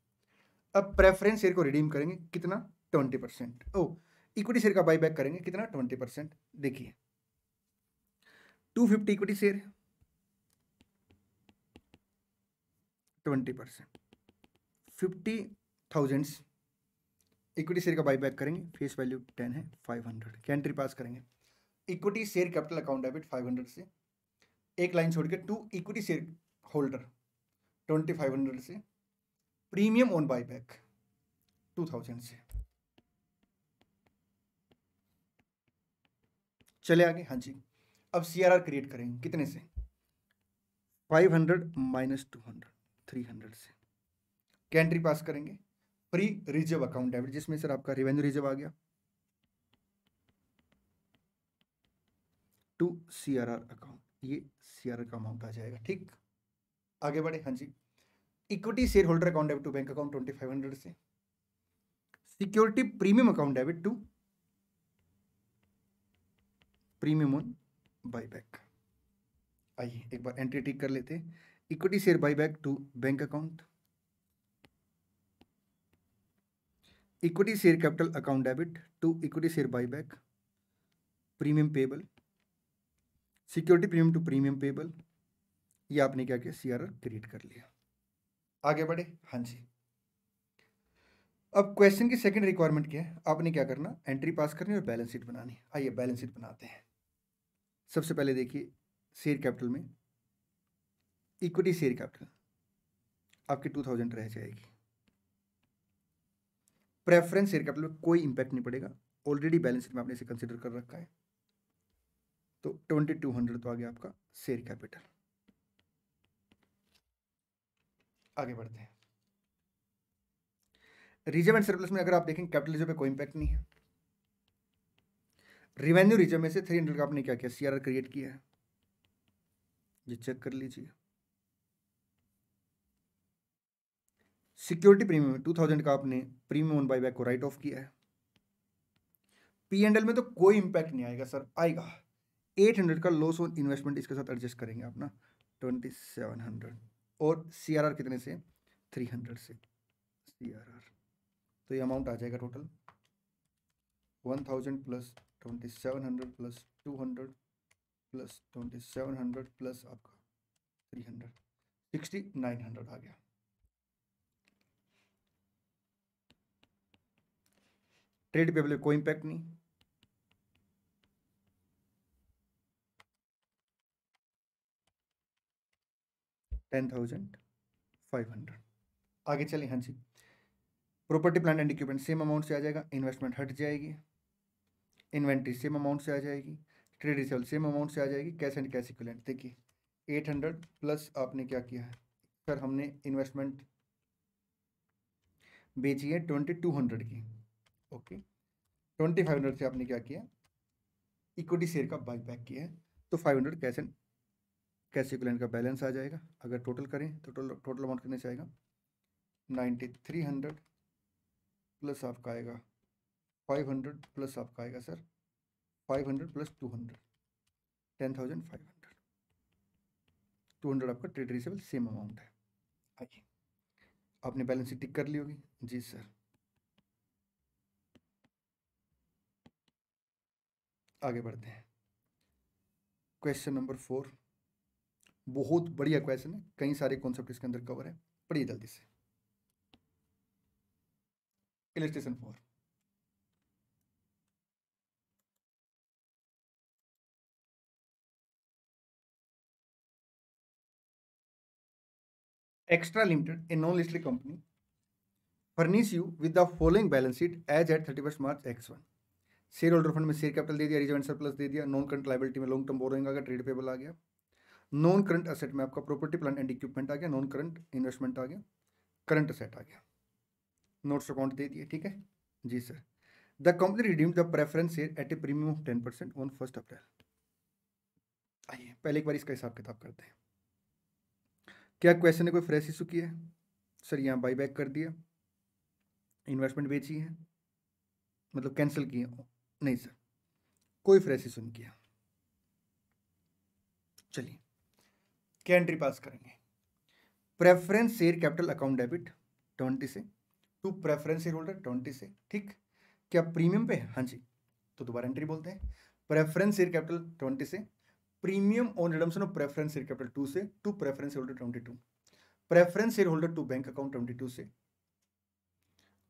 अब प्रेफरेंस शेयर को रिडीम करेंगे कितना, 20%। ओ, इक्विटी शेयर का बायबैक करेंगे कितना, 20%। देखिए 250 इक्विटी शेयर 20%, 50,000 इक्विटी शेयर का बायबैक करेंगे, फेस वैल्यू 10 है, 500 की एंट्री पास करेंगे। Equity share capital account debit 500 से, एक लाइन छोड़ के टू इक्विटी शेयर होल्डर 2500 से, प्रीमियम ऑन बायबैक 2000 से। चले आगे, हाँ जी। अब सीआरआर क्रिएट करेंगे कितने से, 500 माइनस 200 300 से। क्या एंट्री पास करेंगे, प्री रिजर्व अकाउंट डेबिट, जिसमें सर आपका रेवेन्यू रिजर्व आ गया, टू सीआरआर अकाउंट, ये सीआरआर का अमाउंट आ जाएगा, ठीक। आगे बढ़े, हाँ जी। Equity share holder account debit to bank account 2500 से, security premium account debit to premium on buyback. आइए एक बार एंट्री टिक कर लेते हैं, equity share buyback to bank account, equity share capital account debit to equity share buyback, premium payable, security premium to premium payable. ये आपने क्या किया, सीआरआर क्रिएट कर लिया। आगे बढ़े, हाँ जी। अब क्वेश्चन की सेकंड रिक्वायरमेंट क्या है, आपने क्या करना, एंट्री पास करनी और बैलेंस शीट बनानी। आइए बैलेंस शीट बनाते हैं। सबसे पहले देखिए शेयर कैपिटल में इक्विटी शेयर कैपिटल आपकी 2000 रह जाएगी, प्रेफरेंस शेयर कैपिटल में कोई इंपैक्ट नहीं पड़ेगा, ऑलरेडी बैलेंस शीट में आपने इसे कंसिडर कर रखा है, तो 2200 तो आ गया आपका शेयर कैपिटल। आगे बढ़ते हैं, रिजर्व एंड सरप्लस में अगर आप देखें कैपिटल रिजर्व पे कोई इंपैक्ट नहीं है, रिवेन्यू रिजर्व में से 300 का आपने क्या किया, सीआरआर क्रिएट किया है, ये चेक कर लीजिए। सिक्योरिटी प्रीमियम में 2000 का आपने प्रीमियम ऑन बायबैक को राइट ऑफ किया है। P&L में तो कोई इंपैक्ट नहीं आएगा सर, आएगा 800 का लॉस ऑन इन्वेस्टमेंट, इसके साथ एडजस्ट करेंगे आप ना 2700, और सीआरआर कितने से, 300 से सीआरआर, तो ये अमाउंट आ जाएगा total 1000 plus 2700 plus 200 plus 2700 plus आपका 300, 6900 आ गया। ट्रेड पेबल कोई इंपैक्ट नहीं, $10,500। आगे चले, हाँ जी। Property plant and equipment same amount से आ जाएगा, इन्वेस्टमेंट हट जाएगी, इन्वेंट्री सेम अमाउंट से आ जाएगी, ट्रेड रिसेबल सेम अमाउंट से आ जाएगी, कैश एंड कैश इक्विवेलेंट देखिए 800 प्लस आपने क्या किया है सर, हमने इन्वेस्टमेंट बेची है 2200 की, ओके। 2500 से आपने क्या किया, इक्विटी शेयर का बायबैक किया है, तो 500 कैश एंड कैश इक्विवेलेंट का बैलेंस आ जाएगा। अगर टोटल करें तो टोटल अमाउंट कितने से आएगा, 9300 प्लस आपका आएगा 500 प्लस आपका आएगा सर 500 प्लस 200, 10,500, 200 आपका ट्रेड रिसेबल सेम अमाउंट है। आइए, आपने बैलेंस शीट टिक कर ली होगी। जी सर, आगे बढ़ते हैं। क्वेश्चन नंबर 4 बहुत बढ़िया क्वेश्चन है, कई सारे कॉन्सेप्ट इसके अंदर कवर है, पढ़िए जल्दी से। Illustration 4, Extra limited a non listed company furnish you with the following balance sheet as at 31 March X1। Share holder fund में शेयर कैपिटल दे दिया, रिजर्व एंड सरप्लस दे दिया, नॉन करंट लायबिलिटी में लॉन्ग टर्म बोरोइंग आ गया, ट्रेड पेबल आ गया, नॉन करंट असेट में आपका प्रॉपर्टी प्लांट एंड इक्विपमेंट आ गया, नॉन करंट इन्वेस्टमेंट आ गया, करंट असेट आ गया, नोट्स अकाउंट दे दिए। ठीक है जी sir. The company redeemed the preference share at a premium of 10% on 1 April. आइए पहले एक बार इसका हिसाब किताब करते हैं। क्या क्वेश्चन ने कोई फ्रेश इशू किया है? सर यहाँ बाई बैक कर दिया, इन्वेस्टमेंट बेची है, मतलब कैंसिल किया? नहीं सर, कोई फ्रेश इशू नहीं किया। चलिए क्या एंट्री पास करेंगे? Preference share capital account debit 20 से टू प्रेफरेंस शेयर होल्डर 20 से। ठीक, क्या प्रीमियम पे? हाँ जी, तो दोबारा एंट्री बोलते हैं। प्रेफरेंस शेयर कैपिटल 20 से, premium on redemption of preference share capital 2 से to preference share holder 22, preference share holder to bank account 22 से,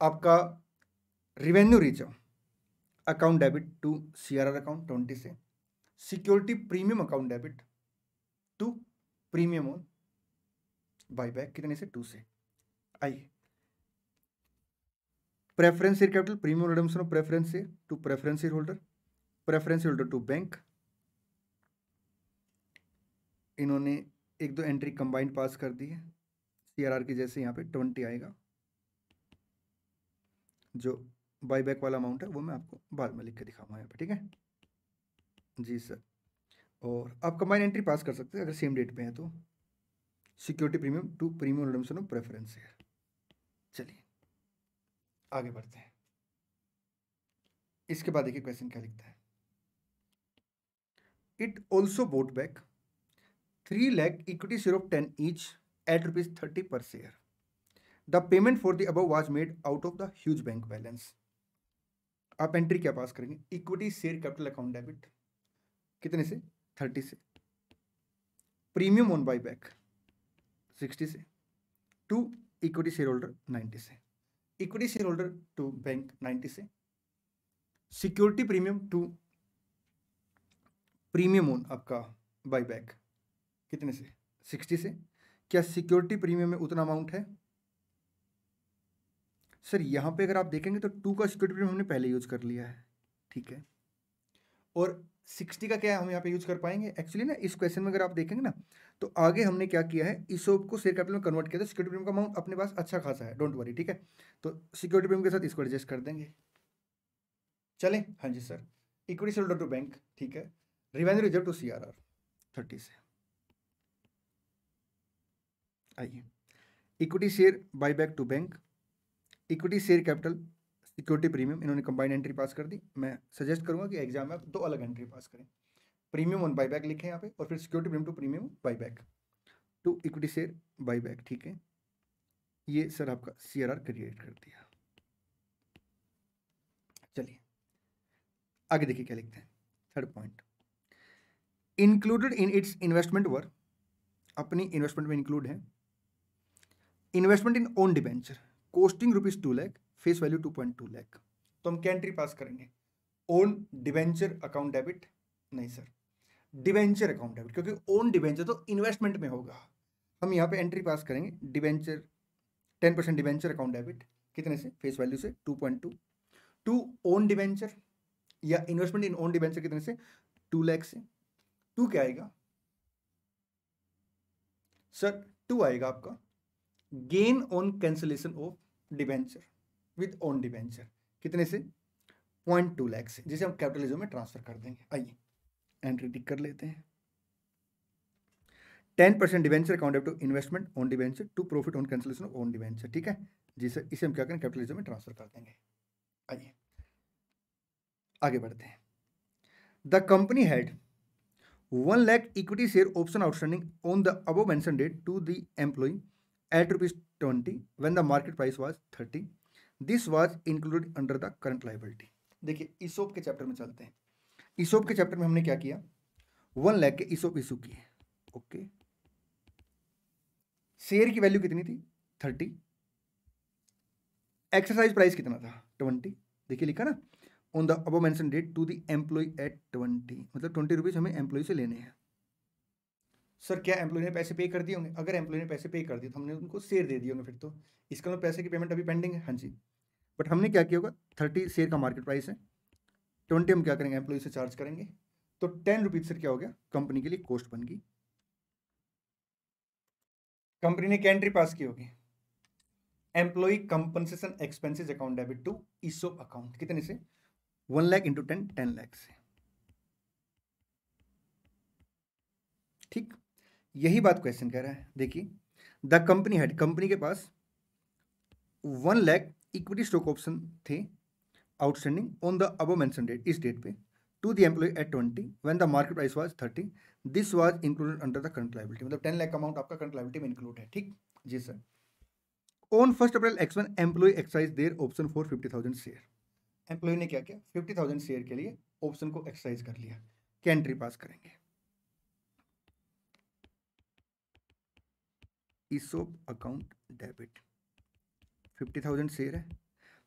आपका revenue reserve account debit to CRR account 20 से, security premium account debit to premium on buyback कितने से? 2 से। आइए, preference share capital premium redemption of preference share to preference share holder, preference share holder to bank, इन्होंने एक दो एंट्री कंबाइंड पास कर दी है CRR की, जैसे यहाँ पे 20 आएगा, जो बाईबैक वाला अमाउंट है वो मैं आपको बाद में लिख के दिखाऊंगा यहाँ पे। ठीक है जी सर। और आप कंबाइंड एंट्री पास कर सकते हैं अगर सेम डेट पे है तो, security premium to premium redemption of preference share. चलिए आगे बढ़ते हैं। इसके बाद देखिए क्वेश्चन क्या लिखता है। It also bought back 3 lakh equity share of 10 each at ₹30 per share. The payment for the above was made out of the huge bank balance. आप एंट्री क्या पास करेंगे? Equity share capital account debit कितने से? 30 से, प्रीमियम ऑन बाई बैक 60 से, टू इक्विटी शेयर होल्डर 90 से, equity share holder to bank 90 से, security premium to premium on आपका बाई बैक कितने से? 60 से। क्या सिक्योरिटी प्रीमियम में उतना अमाउंट है? सर यहाँ पे अगर आप देखेंगे तो 2 का सिक्योरिटी प्रीमियम हमने पहले यूज कर लिया है। ठीक है, और 60 का क्या हम यहाँ पे यूज कर पाएंगे? एक्चुअली ना इस क्वेश्चन में अगर आप देखेंगे ना तो आगे हमने क्या किया है, ईसोप को शेयर कैपिटल में कन्वर्ट किया, तो सिक्योरिटी प्रीमियम का अमाउंट अपने पास अच्छा खासा है, डोंट वरी। ठीक है, तो सिक्योरिटी प्रीमियम के साथ इसको एडजस्ट कर देंगे। चले? हाँ जी sir. Equity share holder to bank, ठीक है, रिवेन्यू रिजर्व टू CRR 30 से। आइए, equity share buy back to bank, equity share capital security premium, इन्होंने कंबाइंड एंट्री पास कर दी। मैं सजेस्ट करूंगा कि एग्जाम में आप 2 अलग एंट्री पास करें, प्रीमियम ऑन बाई बैक लिखें यहाँ पे, और फिर security premium to premium buy back to equity share buy back. ठीक है, ये सर आपका CRR क्रिएट कर दिया। चलिए आगे देखिए क्या लिखते हैं। Third point, included in its investment were, अपनी इन्वेस्टमेंट में इंक्लूड है investment in own debenture costing ₹2 lakh, face value 2.2 lakh. तो हम क्या एंट्री पास करेंगे? Own debenture account debit? नहीं सर, डिबेंचर अकाउंट डेबिट, क्योंकि ओन डिबेंचर तो इन्वेस्टमेंट में होगा। हम यहाँ पे एंट्री पास करेंगे डिबेंचर 10% डिबेंचर अकाउंट डेबिट कितने से? फेस वैल्यू से 2.2, टू ओन डिबेंचर या इन्वेस्टमेंट इन ओन डिबेंचर कितने से? 2 लाख से। 2 क्या आएगा सर? 2 आएगा आपका gain on cancellation of debenture with own debenture कितने से? 0.2 लाख से, जिसे हम कैपिटलिज्म में ट्रांसफर कर देंगे। आइए एंट्री टिक कर लेते हैं। 10% debenture account to investment on debenture to profit on cancellation of own debenture. ठीक है जी सर, इसे हम क्या करें? कैपिटलिज्म में ट्रांसफर कर देंगे। आइए आगे बढ़ते हैं। The company had 1 lakh equity share option outstanding on the above mentioned date to the employee at ₹20 when the market price was 30. This was included under the current liability. देखिए ईसोप के चैप्टर में चलते हैं। ईसोप के चैप्टर में हमने क्या किया, 1 लाख के ईसोप इशू किए। ओके, शेयर की वैल्यू कितनी थी 30, एक्सरसाइज प्राइस कितना था 20। देखिए लिखा ना, on the above mention date to the employee at 20, मतलब 20 रुपीज हमें एम्प्लॉय से लेने हैं। सर क्या एम्प्लॉय ने पैसे पे कर दिए होंगे? अगर एम्प्लॉय ने पैसे पे कर दिए तो हमने उनको शेयर दे दिए होंगे, फिर तो इसका मतलब पैसे की पेमेंट अभी पेंडिंग है। हाँ जी, बट हमने क्या किया होगा, 30 शेयर का मार्केट प्राइस है, 20 हम क्या करेंगे एम्प्लॉय से चार्ज करेंगे, तो 10 रुपीज से क्या हो गया, कंपनी के लिए कॉस्ट बन गई। कंपनी ने क्या एंट्री पास की होगी, employee compensation expenses account debit to ESOP account, कितने से 1 लाख इंटू 10 लाख से। ठीक, यही बात क्वेश्चन कह रहा है। देखिए द कंपनी हेड, कंपनी के पास 1 लाख इक्विटी स्टॉक ऑप्शन थे outstanding on the above mention date, इस डेट पे, to the employee at 20 when the market price was 30, this was included under the current liability, मतलब 10 लाख का अमाउंट आपका करंट लायबिलिटी में इंक्लूड है। ठीक जी sir. On 1 April X1 employee exercise their option for 50,000 share, employee ने क्या किया, 50,000 शेयर के लिए ऑप्शन को एक्सरसाइज कर लिया। क्या एंट्री पास करेंगे, ईसोप अकाउंट डेबिट, 50,000 शेयर है,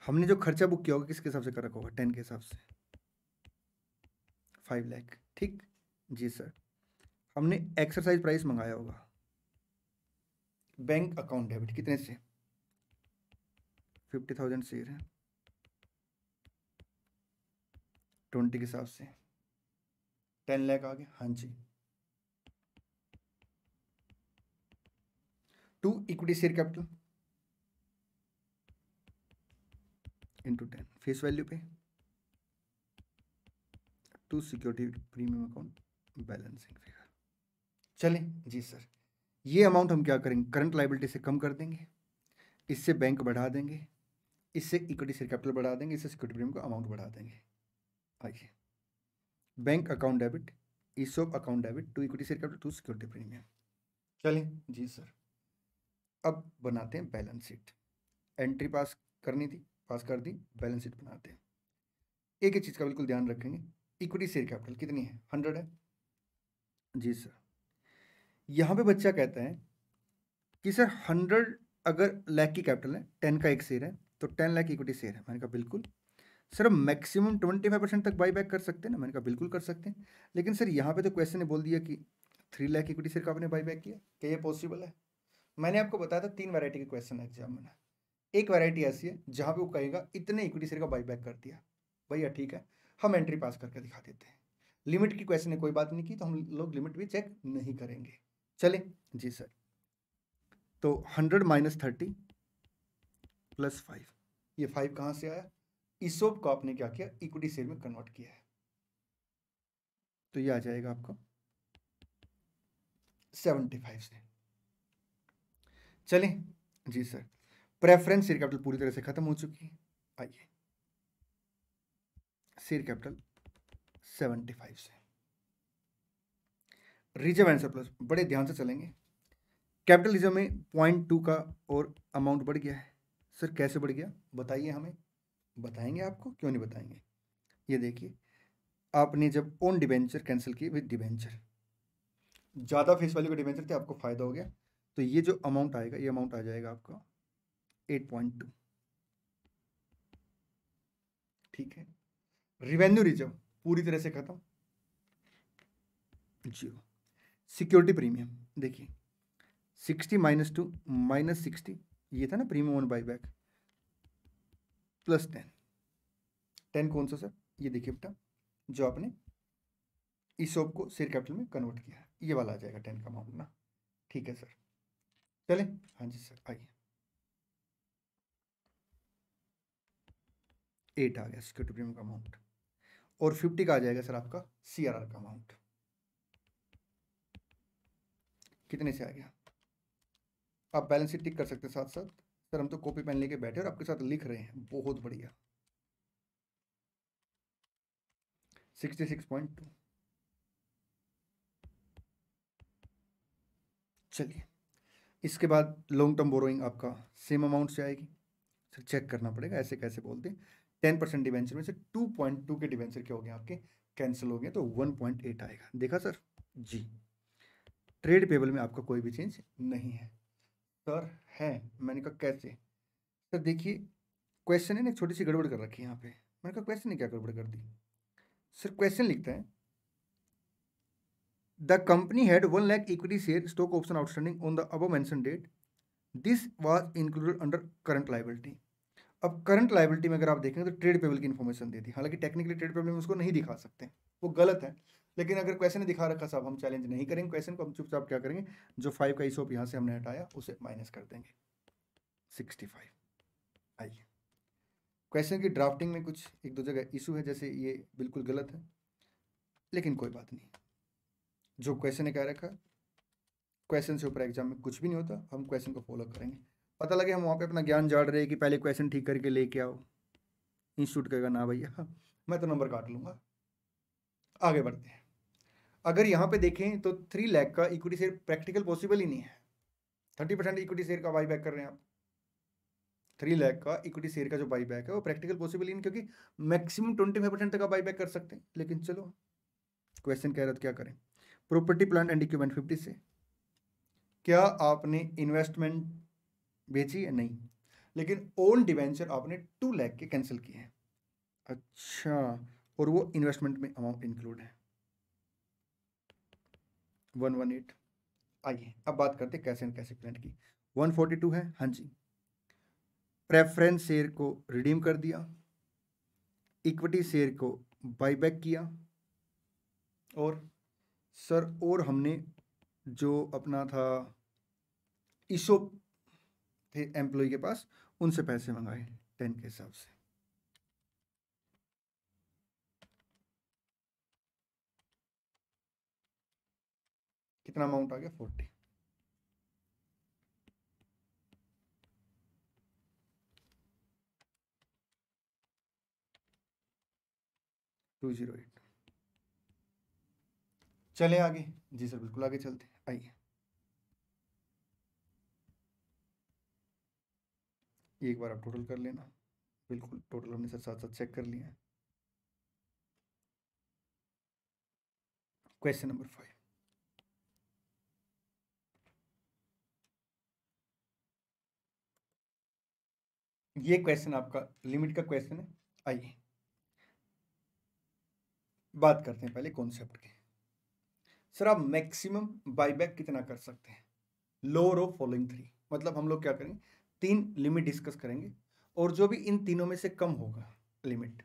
हमने जो खर्चा बुक किया होगा किसके हिसाब से कर रखा होगा, 10 के हिसाब से, 5 लाख। ठीक जी सर। हमने एक्सरसाइज प्राइस मंगाया होगा, बैंक अकाउंट डेबिट, कितने से, 50,000 शेयर है, 20 के हिसाब से 10 लाख आ गया। हाँ जी, to equity share capital into 10 face value पे, to security premium account balancing figure. चलें जी सर, ये अमाउंट हम क्या करेंगे, करंट लायबिलिटी से कम कर देंगे, इससे बैंक बढ़ा देंगे, इससे इक्विटी शेयर कैपिटल बढ़ा देंगे, इससे सिक्योरिटी प्रीमियम का अमाउंट बढ़ा देंगे। आइए, bank account debit, ESOP account debit, to equity share capital, to security premium. चलें जी सर, अब बनाते हैं बैलेंस शीट। एंट्री पास करनी थी, पास कर दी, बैलेंस शीट बनाते हैं। एक ही चीज़ का बिल्कुल ध्यान रखेंगे, इक्विटी शेयर कैपिटल कितनी है, 100 है जी सर। यहाँ पे बच्चा कहता है कि सर 100 अगर लाख की कैपिटल है, 10 का एक शेयर है, तो 10 लाख इक्विटी शेयर है। मैंने कहा बिल्कुल सर, हम मैक्सिमम 25% तक बाई बैक कर सकते हैं ना, मैंने कहा बिल्कुल कर सकते हैं, लेकिन सर यहाँ पे तो क्वेश्चन ने बोल दिया कि 3 लाख इक्विटी शेयर का आपने बाई बैक किया, क्या ये पॉसिबल है? मैंने आपको बताया था 3 वैरायटी के क्वेश्चन है एग्जाम में। एक वैरायटी ऐसी है जहाँ पे वो कहेगा इतने इक्विटी शेयर का बाई बैक कर दिया, भैया ठीक है, हम एंट्री पास करके दिखा देते हैं। लिमिट की क्वेश्चन ने कोई बात नहीं की, तो हम लोग लिमिट भी चेक नहीं करेंगे। चले जी सर, तो 100 माइनस 30 प्लस 5, ये 5 कहाँ से आया, ईसोप को आपने क्या किया, इक्विटी शेयर में कन्वर्ट किया है, तो ये आ जाएगा आपका 75 से। चलें जी सर, प्रेफरेंस शेयर कैपिटल पूरी तरह से खत्म हो चुकी है। आइए, शेयर कैपिटल 75 से, रिजर्व एंड सरप्लस, बड़े ध्यान से चलेंगे। कैपिटल रिजर्व में 0.2 का और अमाउंट बढ़ गया है। सर कैसे बढ़ गया बताइए हमें, बताएंगे आपको, क्यों नहीं बताएंगे। ये देखिए, आपने जब ओन डिबेंचर कैंसिल किए विद डिबेंचर, ज़्यादा फेस वैल्यू के डिबेंचर थे, आपको फायदा हो गया, तो ये जो अमाउंट आएगा, ये अमाउंट आ जाएगा आपका 8.2। ठीक है, रिवेन्यू रिजर्व पूरी तरह से खत्म, जीरो। सिक्योरिटी प्रीमियम देखिए, 60 माइनस 2 माइनस 60, ये था ना premium on by back, plus 10 कौन सा सर, ये देखिए बेटा, जो आपने ईसोप को शेयर कैपिटल में कन्वर्ट किया, ये वाला आ जाएगा 10 का अमाउंट ना। ठीक है सर, चले हाँ जी सर, आइए 8 आ गया सिक्योरिटी प्रीमियम का अमाउंट, और 50 का आ जाएगा सर आपका CRR का अमाउंट, कितने से आ गया, आप बैलेंस शीट टिक कर सकते हैं साथ साथ। सर हम तो कॉपी पेन लेके बैठे और आपके साथ लिख रहे हैं, बहुत बढ़िया। 66.2। चलिए, इसके बाद लॉन्ग टर्म बोरोइंग आपका सेम अमाउंट से आएगी। सर चेक करना पड़ेगा, ऐसे कैसे बोलते हैं। 10% डिवेंचर में से 2.2 के डिवेंचर क्या हो गए आपके, कैंसिल हो गए, तो 1.8 आएगा। देखा सर जी। ट्रेड पेबल में आपका कोई भी चेंज नहीं है। सर है, मैंने कहा कैसे। सर देखिए क्वेश्चन है ना, छोटी सी गड़बड़ कर रखी है यहाँ पे। मैंने कहा क्वेश्चन ने क्या गड़बड़ कर दी। सर क्वेश्चन लिखता है the company had 1 lakh equity share stock option outstanding on the above mention date, this was included under current liability. अब करंट लायबिलिटी में अगर आप देखेंगे तो ट्रेड पेबल की इन्फॉर्मेशन देती है, हालांकि टेक्निकली ट्रेड पेबल में उसको नहीं दिखा सकते, वो गलत है। लेकिन अगर क्वेश्चन ने दिखा रखा साहब, हम चैलेंज नहीं करेंगे क्वेश्चन को, हम चुपचाप क्या करेंगे, जो 5 का ईसोप यहाँ से हमने हटाया उसे माइनस कर देंगे 65। आइए, क्वेश्चन की ड्राफ्टिंग में कुछ एक दो जगह इशू है, जैसे ये बिल्कुल गलत है, लेकिन कोई बात नहीं। जो क्वेश्चन ने कह रखा, क्वेश्चन से ऊपर एग्जाम में कुछ भी नहीं होता, हम क्वेश्चन को फॉलो करेंगे। पता लगे हम वहाँ पे अपना ज्ञान झाड़ रहे हैं कि पहले क्वेश्चन ठीक करके लेके आओ, इंस्टीट्यूट कहेगा ना भैया मैं तो नंबर काट लूंगा। आगे बढ़ते हैं। अगर यहाँ पे देखें तो 3 लाख का इक्विटी शेयर प्रैक्टिकल पॉसिबल ही नहीं है। 30% इक्विटी शेयर का बाई बैक कर रहे हैं आप। 3 लाख का इक्विटी शेयर का जो बाई बैक है वो प्रैक्टिकल पॉसिबल ही नहीं, क्योंकि मैक्सिमम 25% तक का बाई बैक कर सकते हैं। लेकिन चलो क्वेश्चन कह रहा था क्या करें। प्रॉपर्टी प्लांट एंड इक्विपमेंट 50 से, क्या आपने इन्वेस्टमेंट बेची है? नहीं, लेकिन ओन डिवेंचर आपने 2 लाख के कैंसिल किए हैं। अच्छा, और वो इन्वेस्टमेंट में अमाउंट इंक्लूड है 118। आइए अब बात करते हैं कैश एंड कैश इक्विवेलेंट की। 142 है, हाँ जी। प्रेफरेंस शेयर को रिडीम कर दिया, इक्विटी शेयर को बाईबैक किया, और सर और हमने जो अपना था ईसोप थे एम्प्लॉय के पास, उनसे पैसे मंगाए 10 के हिसाब से। कितना अमाउंट आ गया? 40। चले आगे। जी सर बिल्कुल आगे चलते हैं। आइए एक बार आप टोटल कर लेना। बिल्कुल टोटल हमने सर साथ साथ चेक कर लिया है। क्वेश्चन नंबर 5, ये क्वेश्चन आपका लिमिट का क्वेश्चन है। आइए बात करते हैं पहले कॉन्सेप्ट की। सर आप मैक्सिमम बाईबैक कितना कर सकते हैं? लोअर ऑफ फॉलोइंग 3, मतलब हम लोग क्या करेंगे, 3 लिमिट डिस्कस करेंगे, और जो भी इन तीनों में से कम होगा लिमिट,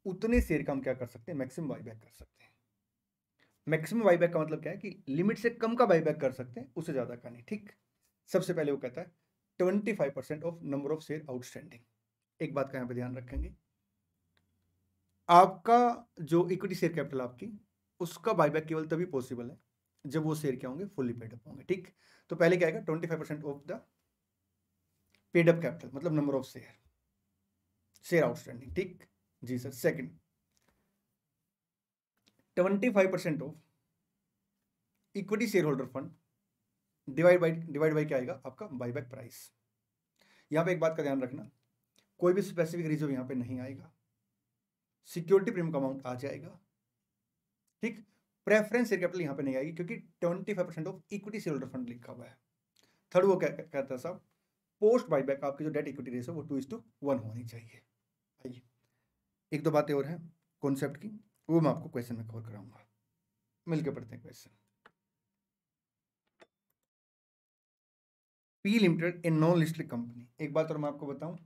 उतने शेयर का हम क्या कर सकते हैं, मैक्सिमम बाईबैक कर सकते हैं। मैक्सिमम बाईबैक का मतलब क्या है कि लिमिट से कम का बाईबैक कर सकते हैं, उससे ज्यादा का नहीं। ठीक, सबसे पहले वो कहता है 25% of number of share outstanding. एक बात का यहाँ पे ध्यान रखेंगे, आपका जो इक्विटी शेयर कैपिटल आपकी, उसका बाईबैक केवल तभी पॉसिबल है जब वो शेयर क्या होंगे, फुल्ली पेड अप होंगे। ठीक, तो पहले क्या आएगा, 25% of the paid up capital, मतलब नंबर ऑफ शेयर आउटस्टैंडिंग। ठीक जी sir. Second, 25% of equity share holder fund divide by क्या आएगा आपका, बाईबैक प्राइस। यहां पे एक बात का ध्यान रखना, कोई भी स्पेसिफिक रिजर्व यहां पे नहीं आएगा, सिक्योरिटी प्रीमियम का अमाउंट आ जाएगा। ठीक, प्रेफरेंस शेयर कैपिटल यहां पे नहीं आएगी, क्योंकि 25% of equity share holder fund लिखा हुआ है। थर्ड, वो कहता है साहब, पोस्ट बाईबैक आपकी जो डेट इक्विटी रेशियो वो 2:1 होनी चाहिए। आइए एक दो बातें और हैं कॉन्सेप्ट की, वो मैं आपको क्वेश्चन में कवर कराऊंगा। मिलकर पढ़ते हैं question. P limited a non listed company. एक बात और मैं आपको बताऊं,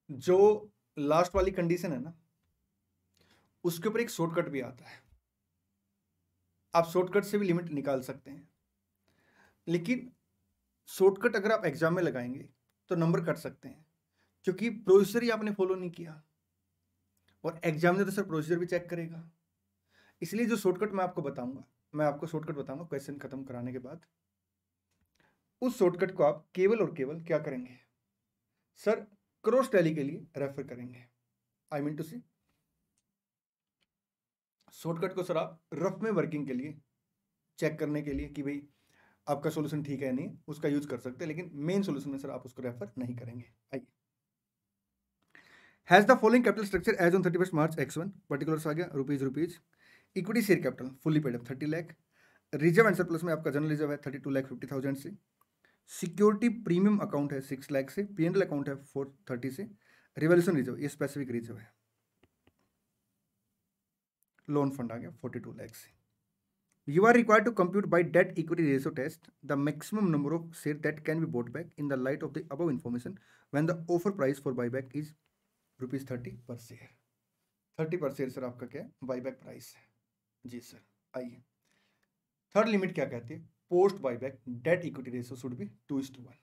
जो लास्ट वाली कंडीशन है ना, उसके ऊपर एक शॉर्टकट भी आता है। आप शॉर्टकट से भी लिमिट निकाल सकते हैं, लेकिन शॉर्टकट अगर आप एग्जाम में लगाएंगे तो नंबर कट सकते हैं, क्योंकि प्रोसीजर ही आपने फॉलो नहीं किया, और एग्जामिनर तो सर प्रोसीजर भी चेक करेगा। इसलिए जो शॉर्टकट मैं आपको बताऊंगा, मैं आपको शॉर्टकट बताऊंगा क्वेश्चन खत्म कराने के बाद। उस शॉर्टकट को आप केवल और केवल क्या करेंगे सर, क्रॉस टैली के लिए रेफर करेंगे। I mean to see, shortcut को सर आप रफ में वर्किंग के लिए चेक करने के लिए कि भाई आपका सोल्यूशन ठीक है नहीं, उसका यूज कर सकते हैं, लेकिन मेन सोल्यूशन में सर आप उसको रेफर नहीं करेंगे। आइए, has the following capital structure as on 31 March X1, particulars आ गया rupees, equity share capital fully paid up 30 lakh, reserve and surplus में आपका जनरल रिजर्व है 32,50,000 से, सिक्योरिटी प्रीमियम अकाउंट है 6 लाख से, पीएनएल अकाउंट है 430 से, रिवॉल्यूशन रिजर्व ये स्पेसिफिक रिजर्व है, लोन फंड आ गया 42 लाख से। You are required to compute by debt equity ratio test the maximum number of shares that can be bought back in the light of the above information when the offer price for buyback is ₹30 per share। 30 पर शेयर सर आपका क्या है, बाईबैक प्राइस है जी सर। आइए, थर्ड लिमिट क्या कहती है, post buyback debt equity ratio should be 2:1।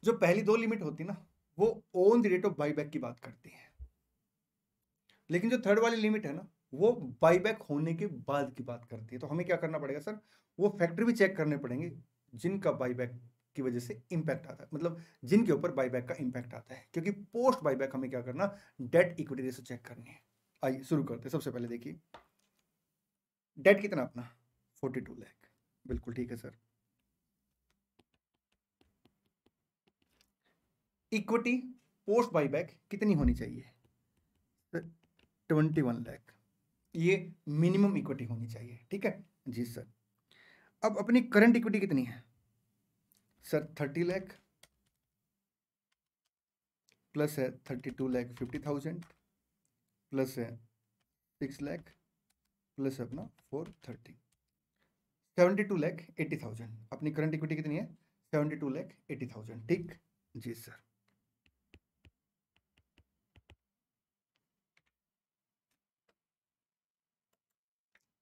जो पहली दो लिमिट होती है ना, वो on the rate of buyback की बात करती है, लेकिन जो थर्ड वाली लिमिट है ना, वो बाईबैक होने के बाद की बात करती है। तो हमें क्या करना पड़ेगा सर, वो फैक्टर भी चेक करने पड़ेंगे जिनका बाईबैक की वजह से इंपैक्ट आता है, मतलब जिनके ऊपर बाईबैक का इंपैक्ट आता है, क्योंकि पोस्ट बाईबैक हमें क्या करना, डेट इक्विटी रेशियो चेक करनी है। आइए शुरू करते हैं। सबसे पहले देखिए, डेट कितना अपना 42 लाख, बिल्कुल ठीक है सर। इक्विटी पोस्ट बाईबैक कितनी होनी चाहिए सर, 21 लाख, ये मिनिमम इक्विटी होनी चाहिए, ठीक है जी सर। अब अपनी करंट इक्विटी कितनी है सर, 30 लाख प्लस है 32,50,000 प्लस है 6 लाख प्लस अपना 430, 72,80,000। अपनी करंट इक्विटी कितनी है, 72,80,000, ठीक जी सर।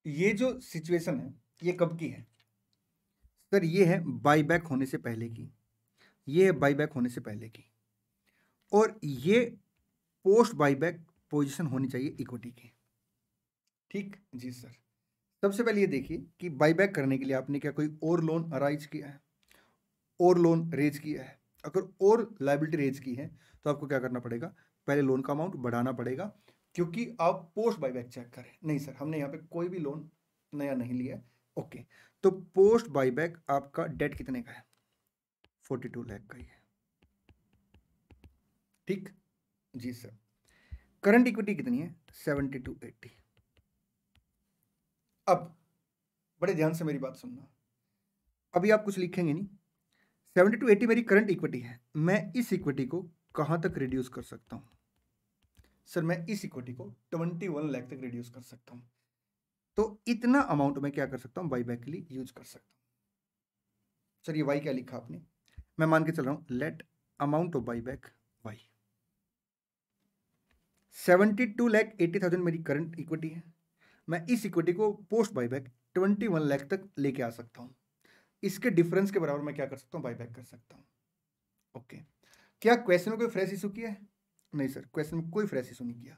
ये जो सिचुएशन है ये कब की है सर, ये है बाईबैक होने से पहले की, ये है बाईबैक होने से पहले की, और ये पोस्ट बाईबैक पोजीशन होनी चाहिए इक्विटी की, ठीक जी सर। सबसे पहले ये देखिए कि बाईबैक करने के लिए आपने क्या कोई और लोन अराइज किया है, और लोन रेज किया है। अगर और लायबिलिटी रेज की है तो आपको क्या करना पड़ेगा, पहले लोन का अमाउंट बढ़ाना पड़ेगा, क्योंकि आप पोस्ट बाईबैक चेक करें। नहीं सर, हमने यहाँ पे कोई भी लोन नया नहीं लिया है। ओके, तो पोस्ट बाईबैक आपका डेट कितने का है, 42 लाख का ही है, ठीक जी सर। करंट इक्विटी कितनी है, 7280। अब बड़े ध्यान से मेरी बात सुनना, अभी आप कुछ लिखेंगे नहीं, 7280 मेरी करंट इक्विटी है, मैं इस इक्विटी को कहां तक रिड्यूस कर सकता हूं सर, मैं इस इक्विटी को 21 लाख तक रिड्यूस कर सकता हूं। तो इतना अमाउंट मैं क्या कर सकता हूं, बाईबैक के लिए यूज कर सकता हूं। सर ये वाई क्या लिखा आपने, मैं मान के चल रहा हूं let amount of buyback Y, 72,80,000 मेरी करंट इक्विटी है, मैं इस इक्विटी को पोस्ट बाईबैक 21 लाख तक लेके आ सकता हूं। इसके डिफरेंस के बराबर मैं क्या कर सकता हूं, बाईबैक कर सकता हूं। ओके, क्या क्वेश्चन में कोई फ्रेश इशू किया है, नहीं सर क्वेश्चन में कोई फ्रेश इशू नहीं किया।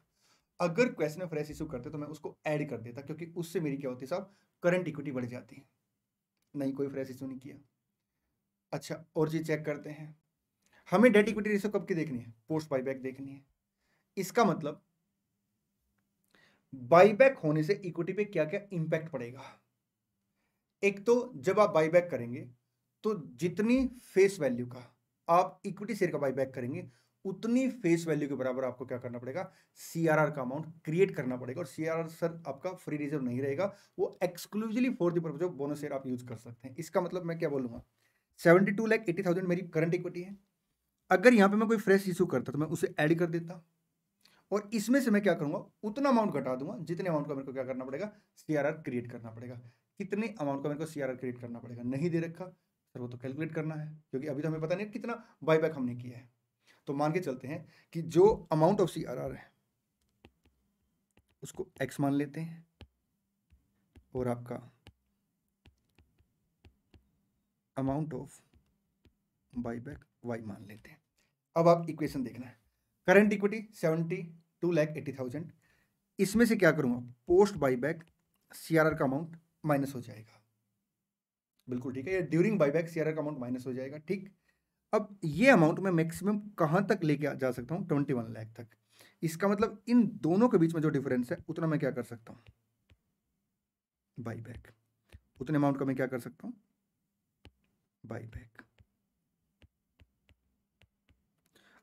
अगर क्वेश्चन में फ्रेश इशू करते तो मैं उसको ऐड कर देता, क्योंकि उससे मेरी क्या होती साहब, करंट इक्विटी बढ़ जाती है। नहीं, कोई फ्रेश इशू नहीं किया। अच्छा, और चीज चेक करते हैं, हमें डेट इक्विटी रेशियो कब की देखनी है, पोस्ट बाईबैक देखनी है। इसका मतलब बाईबैक होने से इक्विटी पे क्या क्या इंपैक्ट पड़ेगा। एक तो जब आप बाईबैक करेंगे तो जितनी फेस वैल्यू का आप इक्विटी शेयर का बाईबैक करेंगे, उतनी फेस वैल्यू के बराबर आपको क्या करना पड़ेगा, सीआरआर का अमाउंट क्रिएट करना पड़ेगा। और सीआरआर सर आपका फ्री रिजर्व नहीं रहेगा, वो exclusively for the purpose of bonus share आप यूज कर सकते हैं। इसका मतलब मैं क्या बोलूंगा, 72,80,000 मेरी करंट इक्विटी है, अगर यहाँ पे मैं कोई फ्रेश इशू करता तो मैं उसे ऐड कर देता, और इसमें से मैं क्या करूंगा, उतना अमाउंट घटा दूंगा जितने अमाउंट का मेरे को क्या करना पड़ेगा, सीआरआर क्रिएट करना पड़ेगा। कितने अमाउंट का मेरे को सीआरआर क्रिएट करना पड़ेगा, नहीं दे रखा सर, वो तो कैलकुलेट करना है, क्योंकि अभी तो हमें पता नहीं कितना बाईबैक हमने किया है। तो मान के चलते हैं कि जो अमाउंट ऑफ सीआरआर है उसको एक्स मान लेते हैं, और आपका अमाउंट ऑफ बाईबैक वाई मान लेते हैं। अब आप इक्वेशन देखना है, करंट इक्विटी 72,80,000, इसमें से क्या करूंगा, पोस्ट बाईबैक सीआरआर का अमाउंट माइनस हो जाएगा, बिल्कुल ठीक है, ये ड्यूरिंग बाईबैक सीआरआर का अमाउंट माइनस हो जाएगा, ठीक। अब ये अमाउंट मैं मैक्सिमम कहां तक लेके जा सकता हूं, 21 लाख तक। इसका मतलब इन दोनों के बीच में जो डिफरेंस है उतना मैं क्या कर सकता हूं, बाईबैक। उतने अमाउंट का मैं क्या कर सकता हूँ, बाई बैक।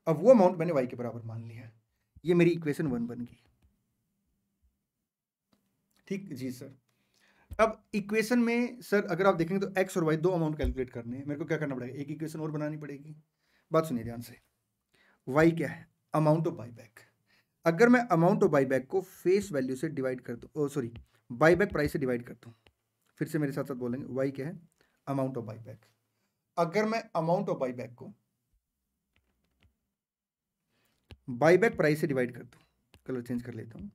अब वो अमाउंट मैंने y के बराबर मान लिया है, ये मेरी इक्वेशन 1 बन गई। ठीक जी सर। अब इक्वेशन में सर अगर आप देखेंगे तो x और y दो अमाउंट कैलकुलेट करने हैं, मेरे को क्या करना पड़ेगा, एक इक्वेशन और बनानी पड़ेगी। बात सुनिए ध्यान से, y क्या है, अमाउंट ऑफ बाई बैक। अगर मैं अमाउंट ऑफ बाई बैक को फेस वैल्यू से डिवाइड कर दूँ, सॉरी बाई बैक प्राइस से डिवाइड करता हूँ, फिर से मेरे साथ साथ बोलेंगे, y क्या है, अमाउंट ऑफ बाई बैक। अगर मैं अमाउंट ऑफ बाई बैक को बाई बैक प्राइस से डिवाइड करता हूँ, कलर चेंज कर लेता हूँ,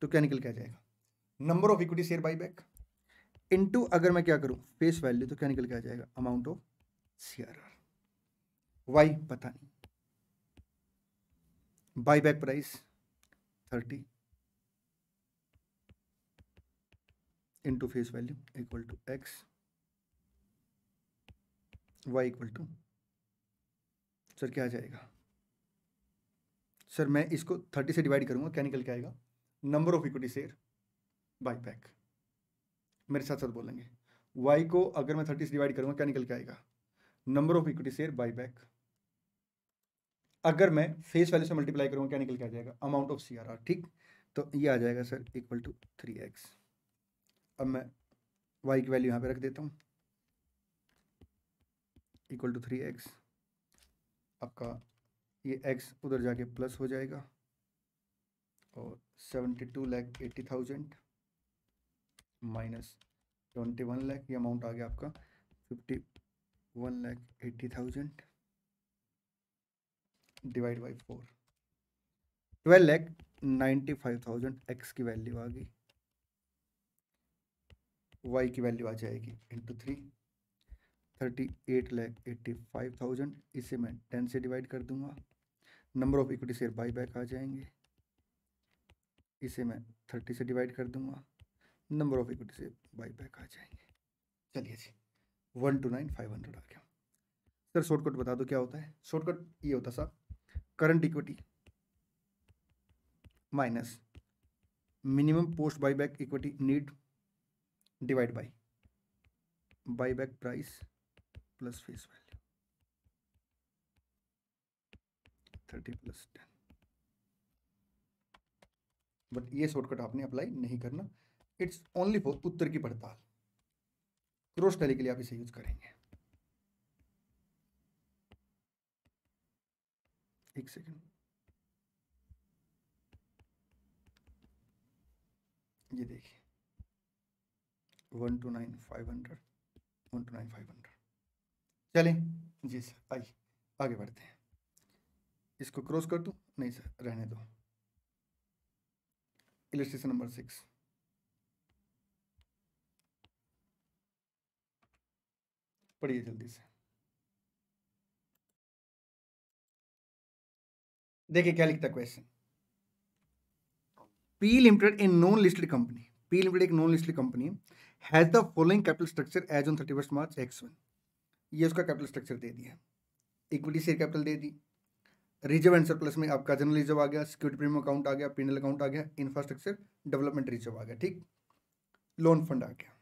तो क्या निकल के आ जाएगा, number of equity share buy back into अगर मैं क्या करूं फेस वैल्यू, तो क्या निकल के आ जाएगा, अमाउंट ऑफ सीआरआर। वाई पता नहीं, buy back price 30 into face value equal to X, Y equal to, sir क्या आ जाएगा, सर मैं इसको 30 से डिवाइड करूंगा, क्या निकल के आएगा, number of equity share buy back. मेरे साथ साथ बोलेंगे, वाई को अगर मैं 30 से डिवाइड करूंगा, क्या निकल के आएगा, number of equity share buy back. अगर मैं फेस वैल्यू से मल्टीप्लाई करूंगा, क्या निकल के आ जाएगा, अमाउंट ऑफ सीआरआर। ठीक, तो ये आ जाएगा सर इक्वल टू 3x। अब मैं y की वैल्यू यहाँ पे रख देता हूँ, इक्वल टू 3x। आपका ये x उधर जाके प्लस हो जाएगा, और 72,80,000 माइनस 21 लाख, ये अमाउंट आ गया आपका 51,80,000 डिवाइड बाई 4, 12,95,000 x की वैल्यू आ गई, y की वैल्यू आ जाएगी इंटू 3, 38,85,000। इसे मैं 10 से डिवाइड कर दूंगा, number of equity share buy back आ जाएंगे, इसे मैं 30 से डिवाइड कर दूंगा, number of equity share buy back आ जाएंगे। चलिए जी 129,500 आ गया। सर शॉर्टकट बता दो क्या होता है, शॉर्टकट ये होता साहब, current equity minus minimum post by back equity need divide by by back price plus face value 30 + 10। But ये शॉर्टकट आपने अप्लाई नहीं करना, इट्स ओनली फॉर उत्तर की पड़ताल, क्रॉस टैली के लिए आप इसे यूज करेंगे। एक सेकेंड, ये देखिए 129,500 129,500। चलें जी सर, आइए आगे बढ़ते हैं। इसको क्रॉस कर दूं, नहीं सर रहने दो। इलस्ट्रेशन नंबर 6, पढ़िए जल्दी से। देखिए क्या लिखता है question, P limited a non listed company, P limited एक non listed company has the following capital structure as on 31 March x1। ये उसका कैपिटल स्ट्रक्चर दे दिया, इक्विटी शेयर कैपिटल दे दी, रिजर्व एंड सरप्लस में आपका जनरल रिजर्व आ गया, सिक्योरिटी प्रीमियम अकाउंट आ गया, पीएनएल अकाउंट आ गया, इंफ्रास्ट्रक्चर डेवलपमेंट रिजर्व आ गया, ठीक, लोन फंड आ गया।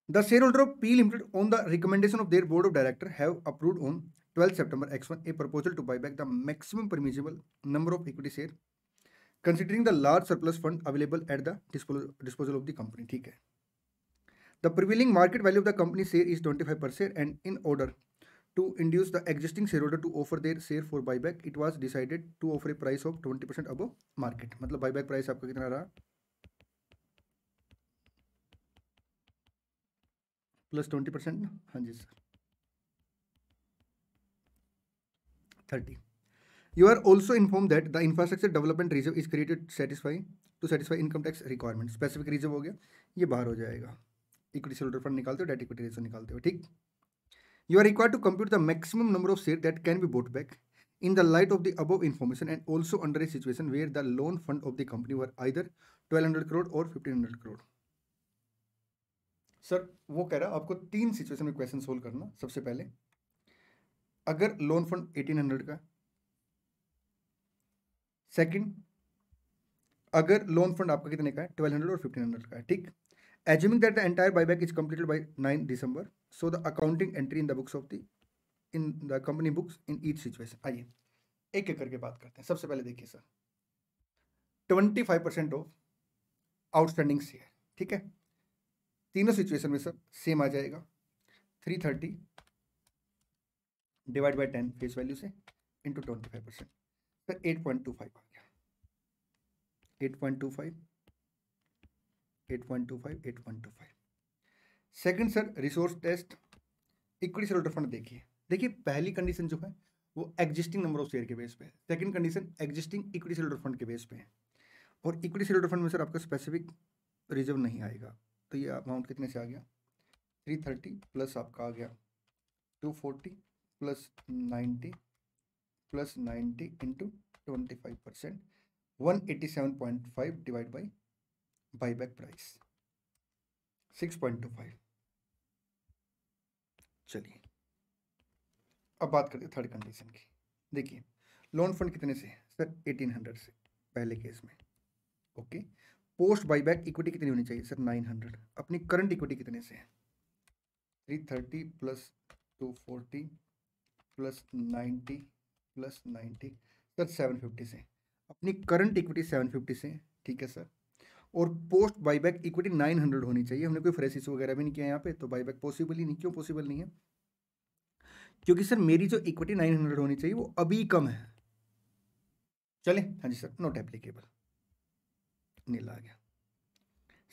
The share holder of P limited on the recommendation of their board of director have approved on 12 September x1 a proposal to buy back the maximum permissible number of equity share considering the large surplus fund available at the disposal of the company। ठीक है, the prevailing market value of the company share is 25%, and in order to induce the existing shareholder to offer their share for buyback, it was decided to offer a price of 20% above market। मतलब buyback price आपका कितना रहा, प्लस 20% ना, हाँ जी sir 30। You are also informed that the infrastructure development reserve is created to satisfy income tax requirement। Specific reserve हो गया, ये बाहर हो जाएगा, इक्विटी शेयर होल्डर फंड निकालते हो, डेट इक्विटी रेशियो निकालते हो, ठीक। You are required to compute the maximum number of shares that can be bought back in the light of the above information, and also under a situation where the loan fund of the company were either 1200 crore or 1500 crore। Sir वो कह रहा आपको 3 सिचुएशन में क्वेश्चन सोल्व करना। सबसे पहले अगर लोन फंड 1800 का, सेकंड, अगर लोन फंड आपका कितने का है, 1200 और 1500 का है, ठीक। Assuming that the entire buyback is completed by 9 December, so the accounting entry in the books of the in the company books in each situation. आइए एक एक करके बात करते हैं। सबसे पहले देखिए सर, 25% ऑफ आउटस्टैंडिंग शेयर, ठीक है। तीनों सिचुएशन में सर सेम आ जाएगा, 330 डिवाइड बाय 10 फेस वैल्यू से इंटू 25%, सर 8.25 आ गया। 8.25 8.25 8.25। Second sir, resource test equity share holder fund. देखिए पहली कंडीशन जो है वो एग्जिस्टिंग नंबर ऑफ शेयर के बेस पे है, second condition existing equity share holder fund के बेस पे है, और इक्विटी शेयर होल्डर फंड में सर आपका स्पेसिफिक रिजर्व नहीं आएगा। तो ये अमाउंट कितने से आ गया, 330 प्लस आपका आ गया 240 plus 90 plus 90 into 25%, 187.5 divide by buyback price 6.25। चलिए अब बात करते हैं थर्ड कंडीशन की। देखिए लोन फंड कितने से है सर, 1800 से पहले केस में, ओके। पोस्ट बाईबैक इक्विटी कितनी होनी चाहिए सर, 900। अपनी करंट इक्विटी कितने से है, 330 प्लस 240 प्लस 90 प्लस 90, सर 750 से। अपनी करंट इक्विटी 750 से, ठीक है सर। और पोस्ट बाईबैक इक्विटी 900 होनी चाहिए। हमने कोई फ्रेश इशू वगैरह भी नहीं किया यहाँ पे, तो बाईबैक पॉसिबल ही नहीं। क्यों पॉसिबल नहीं है, क्योंकि सर मेरी जो इक्विटी 900 होनी चाहिए वो अभी कम है। चले, हाँ जी सर, नॉट एप्लीकेबल, नीला आ गया।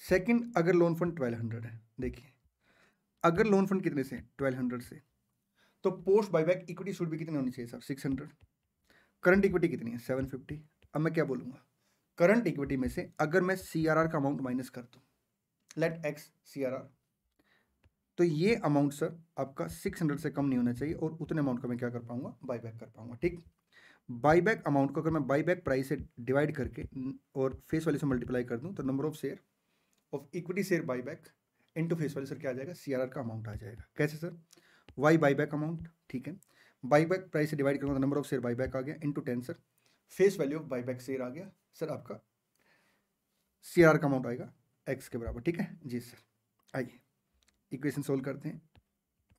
सेकंड, अगर लोन फंड 1200 है, देखिए अगर लोन फंड कितने से 1200 से, तो पोस्ट बाईबैक इक्विटी शुड भी कितनी होनी चाहिए सर, 600। करंट इक्विटी कितनी है, 750। अब मैं क्या बोलूंगा, करंट इक्विटी में से अगर मैं सीआरआर का अमाउंट माइनस कर दूं, लेट एक्स सीआरआर, तो ये अमाउंट सर आपका 600 से कम नहीं होना चाहिए, और उतने अमाउंट का मैं क्या कर पाऊंगा, बाईबैक कर पाऊंगा, ठीक। बाईबैक अमाउंट को अगर मैं बाईबैक प्राइस से डिवाइड करके और फेस वैल्यू से मल्टीप्लाई कर दूं, तो number of share of equity share buyback into face value sir क्या आ जाएगा, सीआरआर का अमाउंट आ जाएगा। कैसे सर, वाई बाईबैक अमाउंट, ठीक है, बाईबैक प्राइस से डिवाइड करूंगा तो नंबर ऑफ शेयर बाईबैक आ गया, into 10 sir face value of buyback share आ गया, सर आपका सीआरआर का अमाउंट आएगा एक्स के बराबर, ठीक है जी सर। आइए इक्वेशन सोल्व करते हैं,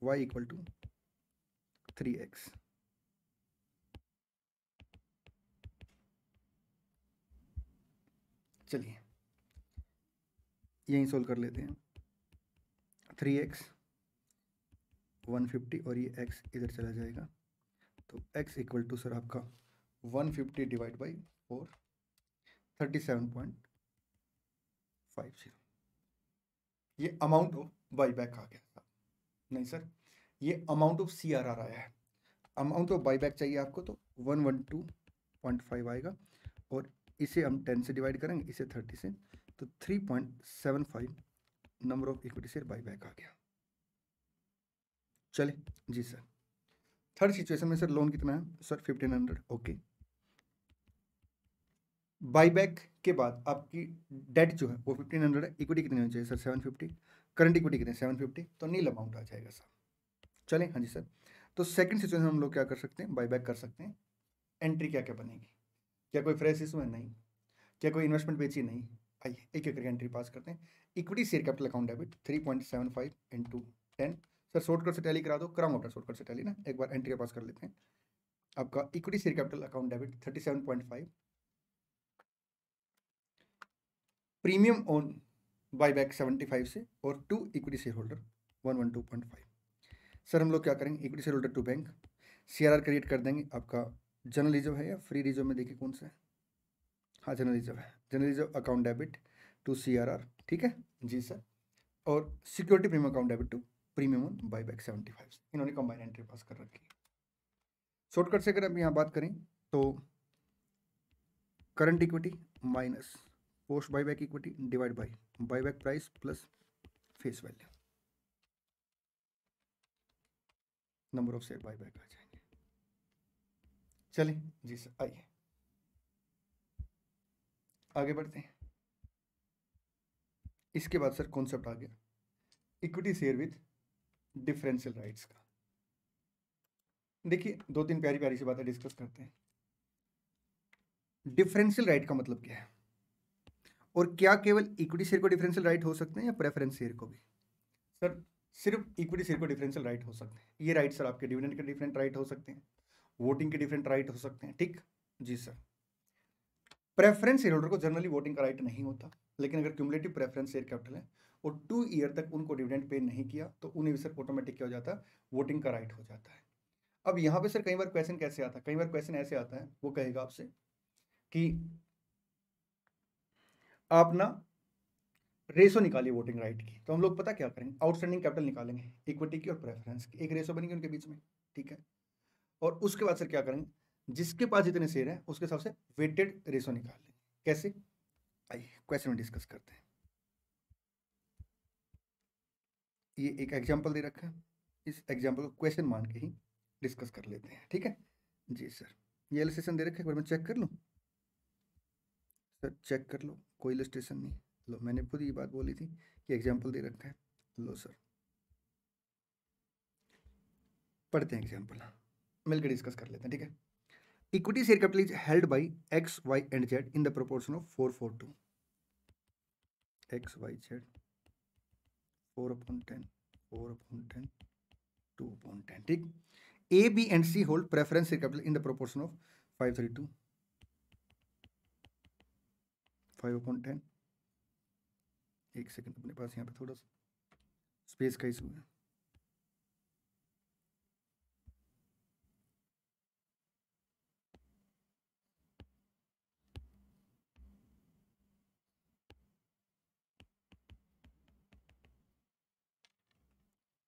y इक्वल टू 3x, चलिए यहीं सोल्व कर लेते हैं। 3x 150 और ये x इधर चला जाएगा, तो x इक्वल टू सर आपका 150 डिवाइड बाई 4, 37.50। ये अमाउंट ऑफ बाईबैक आ गया, नहीं सर ये अमाउंट ऑफ सीआरआर आया है। अमाउंट ऑफ बाईबैक चाहिए आपको, तो 112.5 आएगा, और इसे हम 10 से डिवाइड करेंगे, इसे 30 से, तो 3.75 number of equity share buyback आ गया। चले जी सर। थर्ड सिचुएशन में सर लोन कितना है सर, 1500, ओके। बाईबैक के बाद आपकी डेट जो है वो 1500 है, इक्विटी कितनी होनी चाहिए सर, 750। करंट इक्विटी कितनी, 750, तो नील अमाउंट आ जाएगा सर। चलें, हाँ जी सर। तो सेकंड सिचुएशन हम लोग क्या कर सकते हैं, बाईबैक कर सकते हैं। एंट्री क्या क्या बनेगी, क्या कोई फ्रेश इशू है, नहीं। क्या कोई इन्वेस्टमेंट बेची, नहीं। आइए एक एक करके एंट्री पास करते हैं। Equity share capital account debit 3.75 into 10, sir shortcut से टैली करा दो, कराऊंगा शॉर्टकट से टैली ना, एक बार एंट्री पास कर लेते हैं। आपका equity share capital account debit 37.5, premium on buyback 75 से, और to equity share holder 112.5। Sir हम लोग क्या करेंगे, equity share holder to bank, CRR create कर देंगे। आपका जनरल रिजर्व है या फ्री रिजर्व में देखिए कौन सा है, हाँ जनरल रिजर्व है, general reserve account debit to CRR, ठीक है जी सर। और security premium account debit to premium on buyback 75, इन्होंने कंबाइन एंट्री पास कर रखी है। शॉर्टकट से अगर हम यहाँ बात करें तो current equity minus post buyback equity divide by buyback price plus face value, number of share buyback आ जाएंगे। चलिए जी सर, आइए आगे बढ़ते हैं। इसके बाद सर कॉन्सेप्ट आ गया equity share with differential rights का। देखिए दो तीन प्यारी प्यारी सी बातें डिस्कस करते हैं। डिफरेंशियल राइट का मतलब क्या है, और क्या केवल इक्विटी शेयर को डिफरेंशियल राइट हो सकते हैं या प्रेफरेंस शेयर को भी? सर सिर्फ इक्विटी शेयर को डिफरेंशियल राइट हो सकते हैं। ये राइट सर आपके डिविडेंड के डिफरेंट राइट हो सकते हैं, वोटिंग के डिफरेंट राइट हो सकते हैं, ठीक जी सर। प्रेफरेंस शेयर होल्डर को जनरली वोटिंग का राइट नहीं होता, लेकिन अगर क्यूमुलेटिव प्रेफरेंस शेयर कैपिटल है और 2 ईयर तक उनको डिविडेंड पे नहीं किया तो उन्हें भी सर ऑटोमेटिक क्या हो जाता है, वोटिंग का राइट हो जाता है। अब यहाँ पे सर कई बार क्वेश्चन कैसे आता है, कई बार क्वेश्चन ऐसे आता है, वो कहेगा आपसे कि आप ना रेशो निकालिए वोटिंग राइट की। तो हम लोग पता क्या करेंगे, आउटस्टैंडिंग कैपिटल निकालेंगे इक्विटी की और प्रेफरेंस की, एक रेशो बनेगी उनके बीच में, ठीक है। और उसके बाद सर क्या करेंगे, जिसके पास जितने शेयर हैं उसके हिसाब से वेटेड रेशो निकाल लेंगे। कैसे, आइए क्वेश्चन में डिस्कस करते हैं। ये एक एग्जाम्पल दे रखा है, इस एग्जाम्पल को क्वेश्चन मान के ही डिस्कस कर लेते हैं, ठीक है जी सर। ये इलस्ट्रेशन दे रखा है, एक बार मैं चेक कर लूँ सर, चेक कर लो, कोई इलस्ट्रेशन नहीं। लो, मैंने खुद ये बात बोली थी कि एग्जाम्पल दे रखा है। लो सर, पढ़ते हैं एग्जाम्पल, मिलकर डिस्कस कर लेते हैं, ठीक है। Equity share capital is held by X Y and Z in the proportion of 4:4:2। X Y Z 4/10, 4/10, 2/10, ठीक। A B and C hold preference share capital in the proportion of 5:32, 5/10। एक सेकंड, अपने पास यहाँ पे थोड़ा सा स्पेस का इशू है।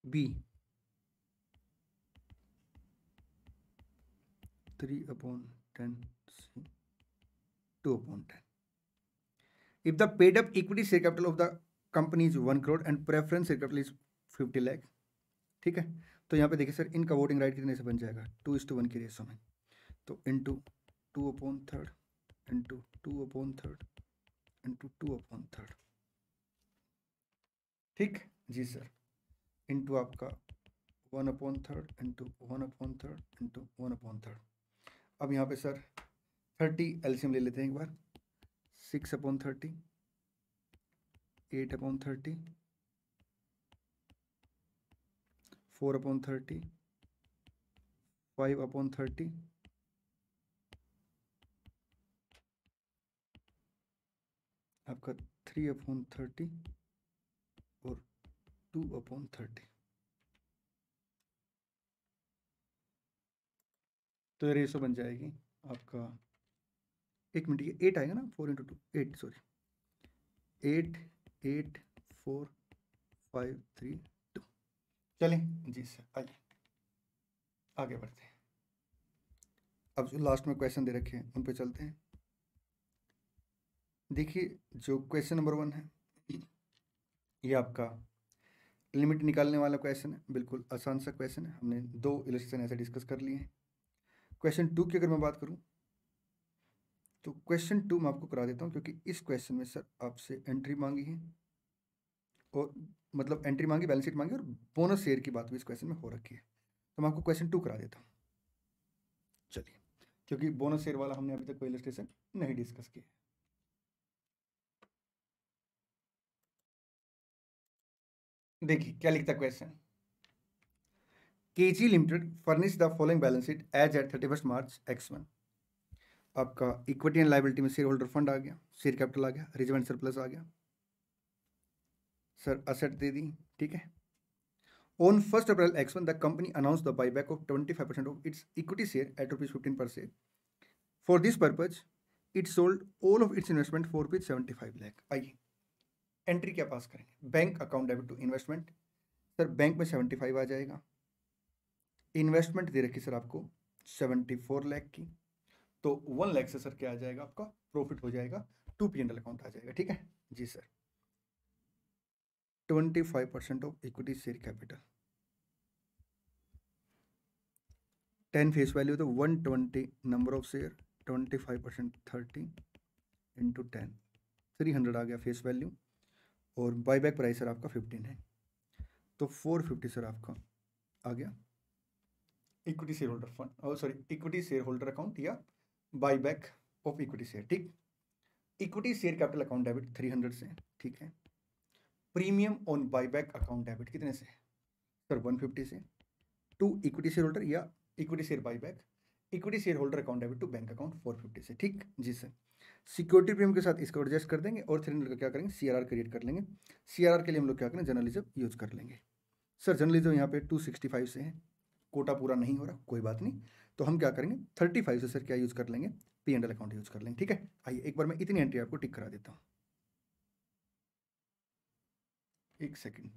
B 3/10, C 2/10। If the paid up equity share capital of the company is 1 crore and preference share capital is 50 lakh, ठीक है। तो यहाँ पे देखिए सर, इनका वोटिंग राइट कितने से बन जाएगा, 2:1 की रेशो में। तो इंटू 2/3 इंटू 2/3 इंटू 2/3, ठीक जी सर, इंटू आपका 1/3 इंटू 1/3 इंटू 1/3। अब यहाँ पे सर 30 एलसीएम ले लेते हैं एक बार, 6/30, 8/30, 4/30, 5/30, आपका 3/30 और 2/30। तो ये रेशो बन जाएगी आपका, एक मिनट, ये 8 आएगा ना, 4 × 2 8, सॉरी 8 8 4 5 3 2। चलें जी सर, आइए आगे बढ़ते हैं। अब जो लास्ट में क्वेश्चन दे रखे हैं उन पे चलते हैं। देखिए जो क्वेश्चन नंबर 1 है, ये आपका लिमिट निकालने वाला क्वेश्चन है, बिल्कुल आसान सा क्वेश्चन है। हमने 2 इलस्ट्रेशन ऐसे डिस्कस कर लिए हैं। क्वेश्चन 2 की अगर मैं बात करूं तो क्वेश्चन 2 मैं आपको करा देता हूं, क्योंकि इस क्वेश्चन में सर आपसे एंट्री मांगी है, और मतलब एंट्री मांगी, बैलेंस शीट मांगी, और बोनस शेयर की बात भी इस क्वेश्चन में हो रखी है। तो मैं आपको क्वेश्चन 2 करा देता हूँ, चलिए, क्योंकि बोनस शेयर वाला हमने अभी तक कोई इलस्ट्रेशन नहीं डिस्कस किया। देखिए क्या लिखता है question, KG limited furnish the following balance sheet as at 31 March X1। आपका इक्विटी एंड लायबिलिटी में शेयर होल्डर फंड आ गया, शेयर कैपिटल आ गया, रिजर्व एंड सरप्लस आ गया, सर असेट दे दी, ठीक है। On 1st April X1, the company announced the buyback of 25% of its equity share at ₹15 per share. For this purpose, it sold all of its investment for ₹75 lakh. आइए एंट्री क्या पास करेंगे, bank account debit to investment. Sir bank में 75 आ जाएगा, इन्वेस्टमेंट दे रखी सर आपको 74 लाख की, तो 1 लाख से सर क्या आ जाएगा, आपका प्रॉफिट हो जाएगा, 2 P&L अकाउंट आ जाएगा, ठीक है जी sir. 25% of equity share capital, 10 face value तो 120 नंबर ऑफ शेयर, 25% 30 इंटू 10, 300 आ गया फेस वैल्यू, और बाईबैक प्राइस सर आपका 15 है, तो 450 सर आपका आ गया इक्विटी शेयर होल्डर फंड, और sorry equity share holder account या बाईबैक ऑफ इक्विटी शेयर, ठीक। Equity share capital account debit 300 से, ठीक है। Premium on buyback account debit कितने से सर? 150 से। टू इक्विटी शेयर होल्डर या equity share buyback, equity share holder account debit to bank account 450 से, ठीक जी सर। सिक्योरिटी प्रीमियम के साथ इसको एडजस्ट कर देंगे और 300 का क्या करेंगे, सीआरआर क्रिएट कर लेंगे। सीआरआर के लिए हम लोग क्या करेंगे, जर्नलिज्म यूज कर लेंगे। सर जर्नलिज्म यहाँ पे 265 से है, कोटा पूरा नहीं हो रहा, कोई बात नहीं, तो हम क्या करेंगे 35 से सर क्या यूज कर लेंगे, P&L अकाउंट यूज कर लेंगे, ठीक है। आइए एक बार मैं इतनी एंट्री आपको टिक करा देता हूँ, एक सेकेंड।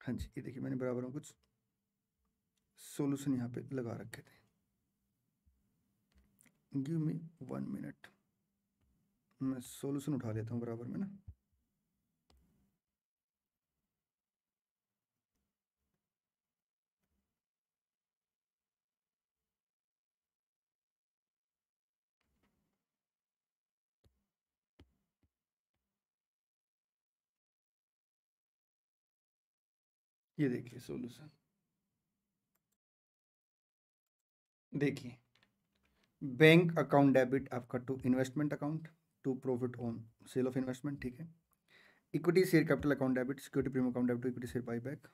हाँ जी, ये देखिए मैंने बराबर में कुछ सॉल्यूशन यहाँ पे लगा रखे थे। गिव मी 1 मिनट, मैं सॉल्यूशन उठा लेता हूँ बराबर में ना। ये देखिए सॉल्यूशन, देखिए बैंक अकाउंट डेबिट आपका to investment account to profit on sale of investment, ठीक है। Equity share capital account debit, security premium account debit to equity share buyback,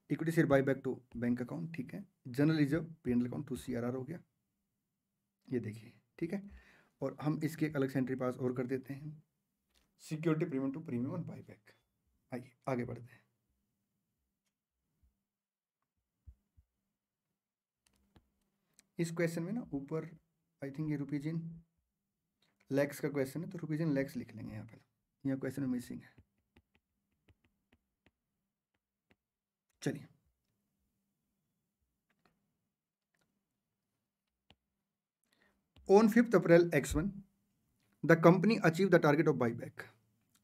equity share buyback to bank account, ठीक है। General reserve P&L account to CRR हो गया, ये देखिए, ठीक है। और हम इसके एक अलग से एंट्री पास और कर देते हैं, security premium to premium on buyback. आइए आगे बढ़ते हैं। इस क्वेश्चन में ना ऊपर आई थिंक ये रुपीज इन लैक्स का क्वेश्चन है, तो रुपीज इन लैक्स लिख लेंगे यहाँ पे, यहाँ क्वेश्चन में मिसिंग है। चलिए on 5th April X1 the company achieved the target of buyback.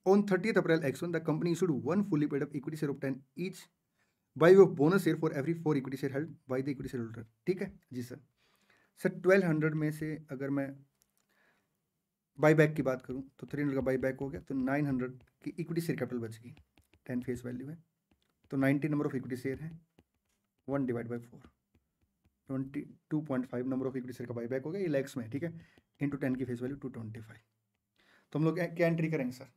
On 30th April X1 the company issued one fully paid up equity share of 10 each by way of bonus share for every 4 equity share held by the equity shareholder, ठीक है जी सर। सर 1200 में से अगर मैं बाईबैक की बात करूं तो 300 का बाईबैक हो गया, तो 900 की इक्विटी शेयर कैपिटल बच गई, 10 फेस वैल्यू है, तो 90 नंबर ऑफ इक्विटी शेयर है, 1 divide by 4, 22.5 number of equity share का बाईबैक हो गया, ये लैक्स में, ठीक है, इंटू 10 की फेस वैल्यू 225। तो हम लोग क्या एंट्री करेंगे sir,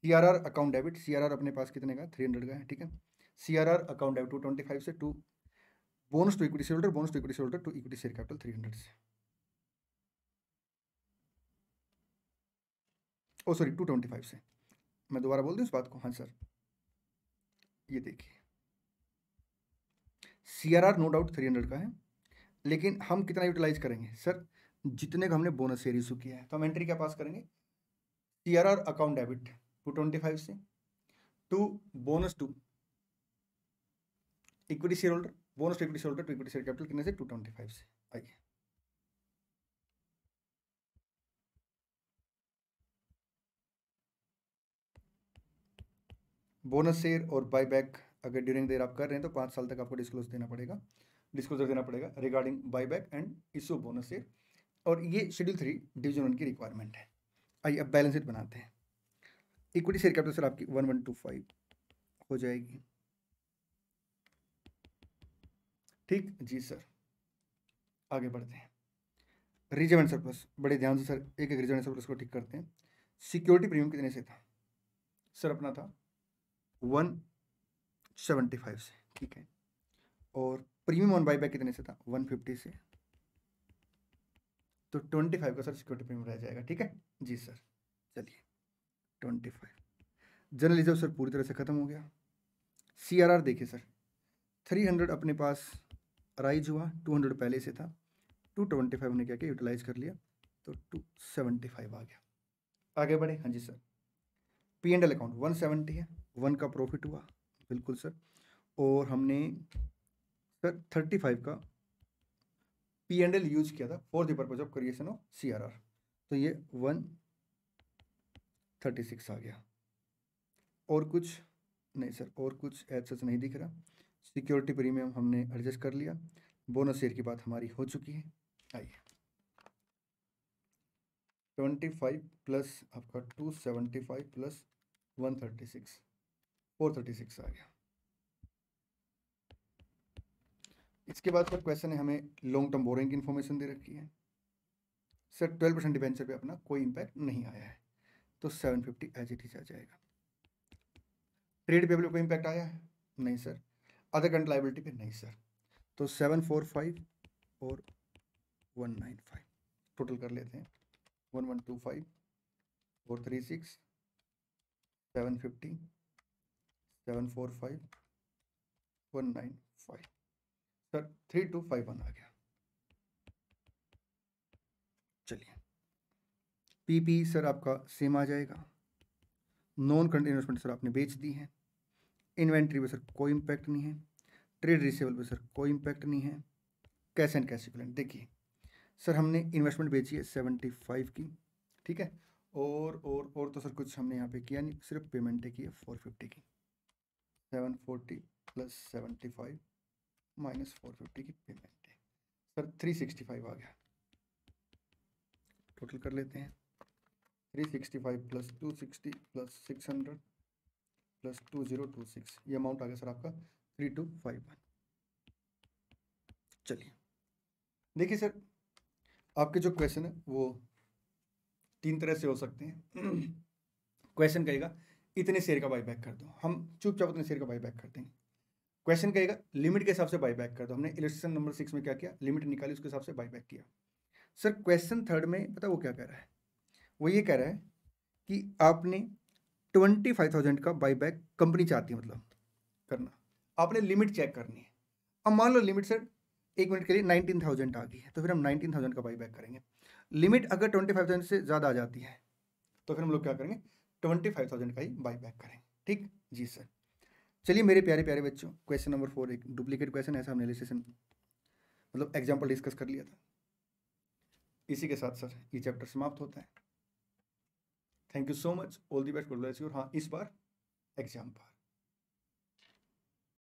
CRR account debit, CRR अपने पास कितने का 300 का है, ठीक है। CRR अकाउंट डेबिट 225 से, to bonus to equity share holder, bonus to equity share holder to equity share capital 300 से, ओ सॉरी 225 से, मैं दोबारा बोल दूं इस बात को, हाँ सर। ये देखिए CRR नो डाउट 300 का है, लेकिन हम कितना यूटिलाइज करेंगे सर, जितने का हमने बोनस शेयर इशू किया है, तो हम एंट्री क्या पास करेंगे, CRR अकाउंट डेबिट 225 से, to bonus to equity share holder, bonus to equity share holder to equity share capital कितने से 225 से। आइए बोनस शेयर और बायबैक अगर ड्यूरिंग देर आप कर रहे हैं तो 5 साल तक आपको डिस्क्लोजर देना पड़ेगा regarding buyback and issue bonus share, और ये शेड्यूल 3 डिवीजन 1 की रिक्वायरमेंट है। आइए अब बैलेंस शीट बनाते हैं। इक्विटी शेयर कैपिटल सर आपकी 1125 हो जाएगी, ठीक जी सर। आगे बढ़ते हैं, रिजर्व एंड सरप्लस, बड़े ध्यान से सर एक एक रिजर्व एंड सरप्लस को ठीक करते हैं। सिक्योरिटी प्रीमियम कितने से था सर, अपना था 175 से, ठीक है। और प्रीमियम ऑन बायबैक कितने से था 150 से, तो 25 का सर सिक्योरिटी प्रीमियम रह जाएगा, ठीक है जी सर। चलिए 25 जनरल रिजर्व सर पूरी तरह से खत्म हो गया। CRR देखिए सर 300 अपने पास राइज हुआ, 200 पहले से था, 225 हमने क्या किया यूटिलाइज कर लिया, तो 275 आ गया। आगे बढ़े, हाँ जी सर। P&L अकाउंट 170 है, 1 का प्रॉफिट हुआ, बिल्कुल सर। और हमने सर 35 का P&L यूज किया था for the purpose of creation of CRR, तो ये 136 आ गया। और कुछ नहीं सर, और कुछ ऐसा नहीं दिख रहा, सिक्योरिटी प्रीमियम हमने एडजस्ट कर लिया, बोनस शेयर की बात हमारी हो चुकी है। आइए 25 प्लस आपका 275 प्लस 136 436 आ गया। इसके बाद का क्वेश्चन है, हमें लॉन्ग टर्म बोरोइंग की इन्फॉर्मेशन दे रखी है। सर 12% डिबेंचर पे अपना कोई इम्पैक्ट नहीं आया है, तो 750 एज इट इज आ जाएगा। ट्रेड पेबल पे कोई इम्पैक्ट आया है? नहीं सर। अदर करंट लायबिलिटी पे? नहीं सर। तो 745 और 195 टोटल कर लेते हैं। 1125 436 750 745 195 सर 3251 आ गया। चलिए पीपी सर आपका सेम आ जाएगा। नॉन करंट इन्वेस्टमेंट सर आपने बेच दी है। इन्वेंट्री पे सर कोई इम्पैक्ट नहीं है। ट्रेड रिसीवेबल पे सर कोई इम्पैक्ट नहीं है। कैश एंड कैश इक्विवेलेंट देखिए सर, हमने इन्वेस्टमेंट बेची है 75 की, ठीक है, और तो सर कुछ हमने यहाँ पे किया नहीं, सिर्फ पेमेंट की है 450 की। 740 प्लस 75 माइनस 450 की पेमेंट है सर 365 आ गया। टोटल कर लेते हैं 365 प्लस 260 प्लस 600 प्लस 2026, ये अमाउंट आ गया सर आपका 3251। चलिए देखिए सर, आपके जो क्वेश्चन है वो 3 तरह से हो सकते हैं। क्वेश्चन कहेगा इतने शेयर का बाईबैक कर दो, हम चुपचाप उतने शेयर का बाईबैक कर देंगे। क्वेश्चन कहेगा लिमिट के हिसाब से बाईबैक कर दो, हमने इलस्ट्रेशन नंबर 6 में क्या किया, लिमिट निकाली, उसके हिसाब से बाईबैक किया। सर क्वेश्चन थर्ड में पता वो क्या कह रहा है, वो ये कह रहा है कि आपने 25,000 का बाईबैक कंपनी चाहती है मतलब करना, आपने लिमिट चेक करनी है। अब मान लो लिमिट सर 1 मिनट के लिए 19,000 आ गई है, तो फिर हम 19,000 का बाईबैक करेंगे। लिमिट अगर 25,000 से ज़्यादा आ जाती है तो फिर हम लोग क्या करेंगे, 25,000 का ही बाईबैक करेंगे। ठीक जी सर। चलिए मेरे प्यारे प्यारे बच्चों, क्वेश्चन नंबर 4 एक डुप्लीकेट क्वेश्चन, ऐसा हमने एनालिसिस मतलब एग्जाम्पल डिस्कस कर लिया था। इसी के साथ सर ये चैप्टर समाप्त होता है। Thank you so much, all the best, good bless you. हाँ इस बार एग्जाम पर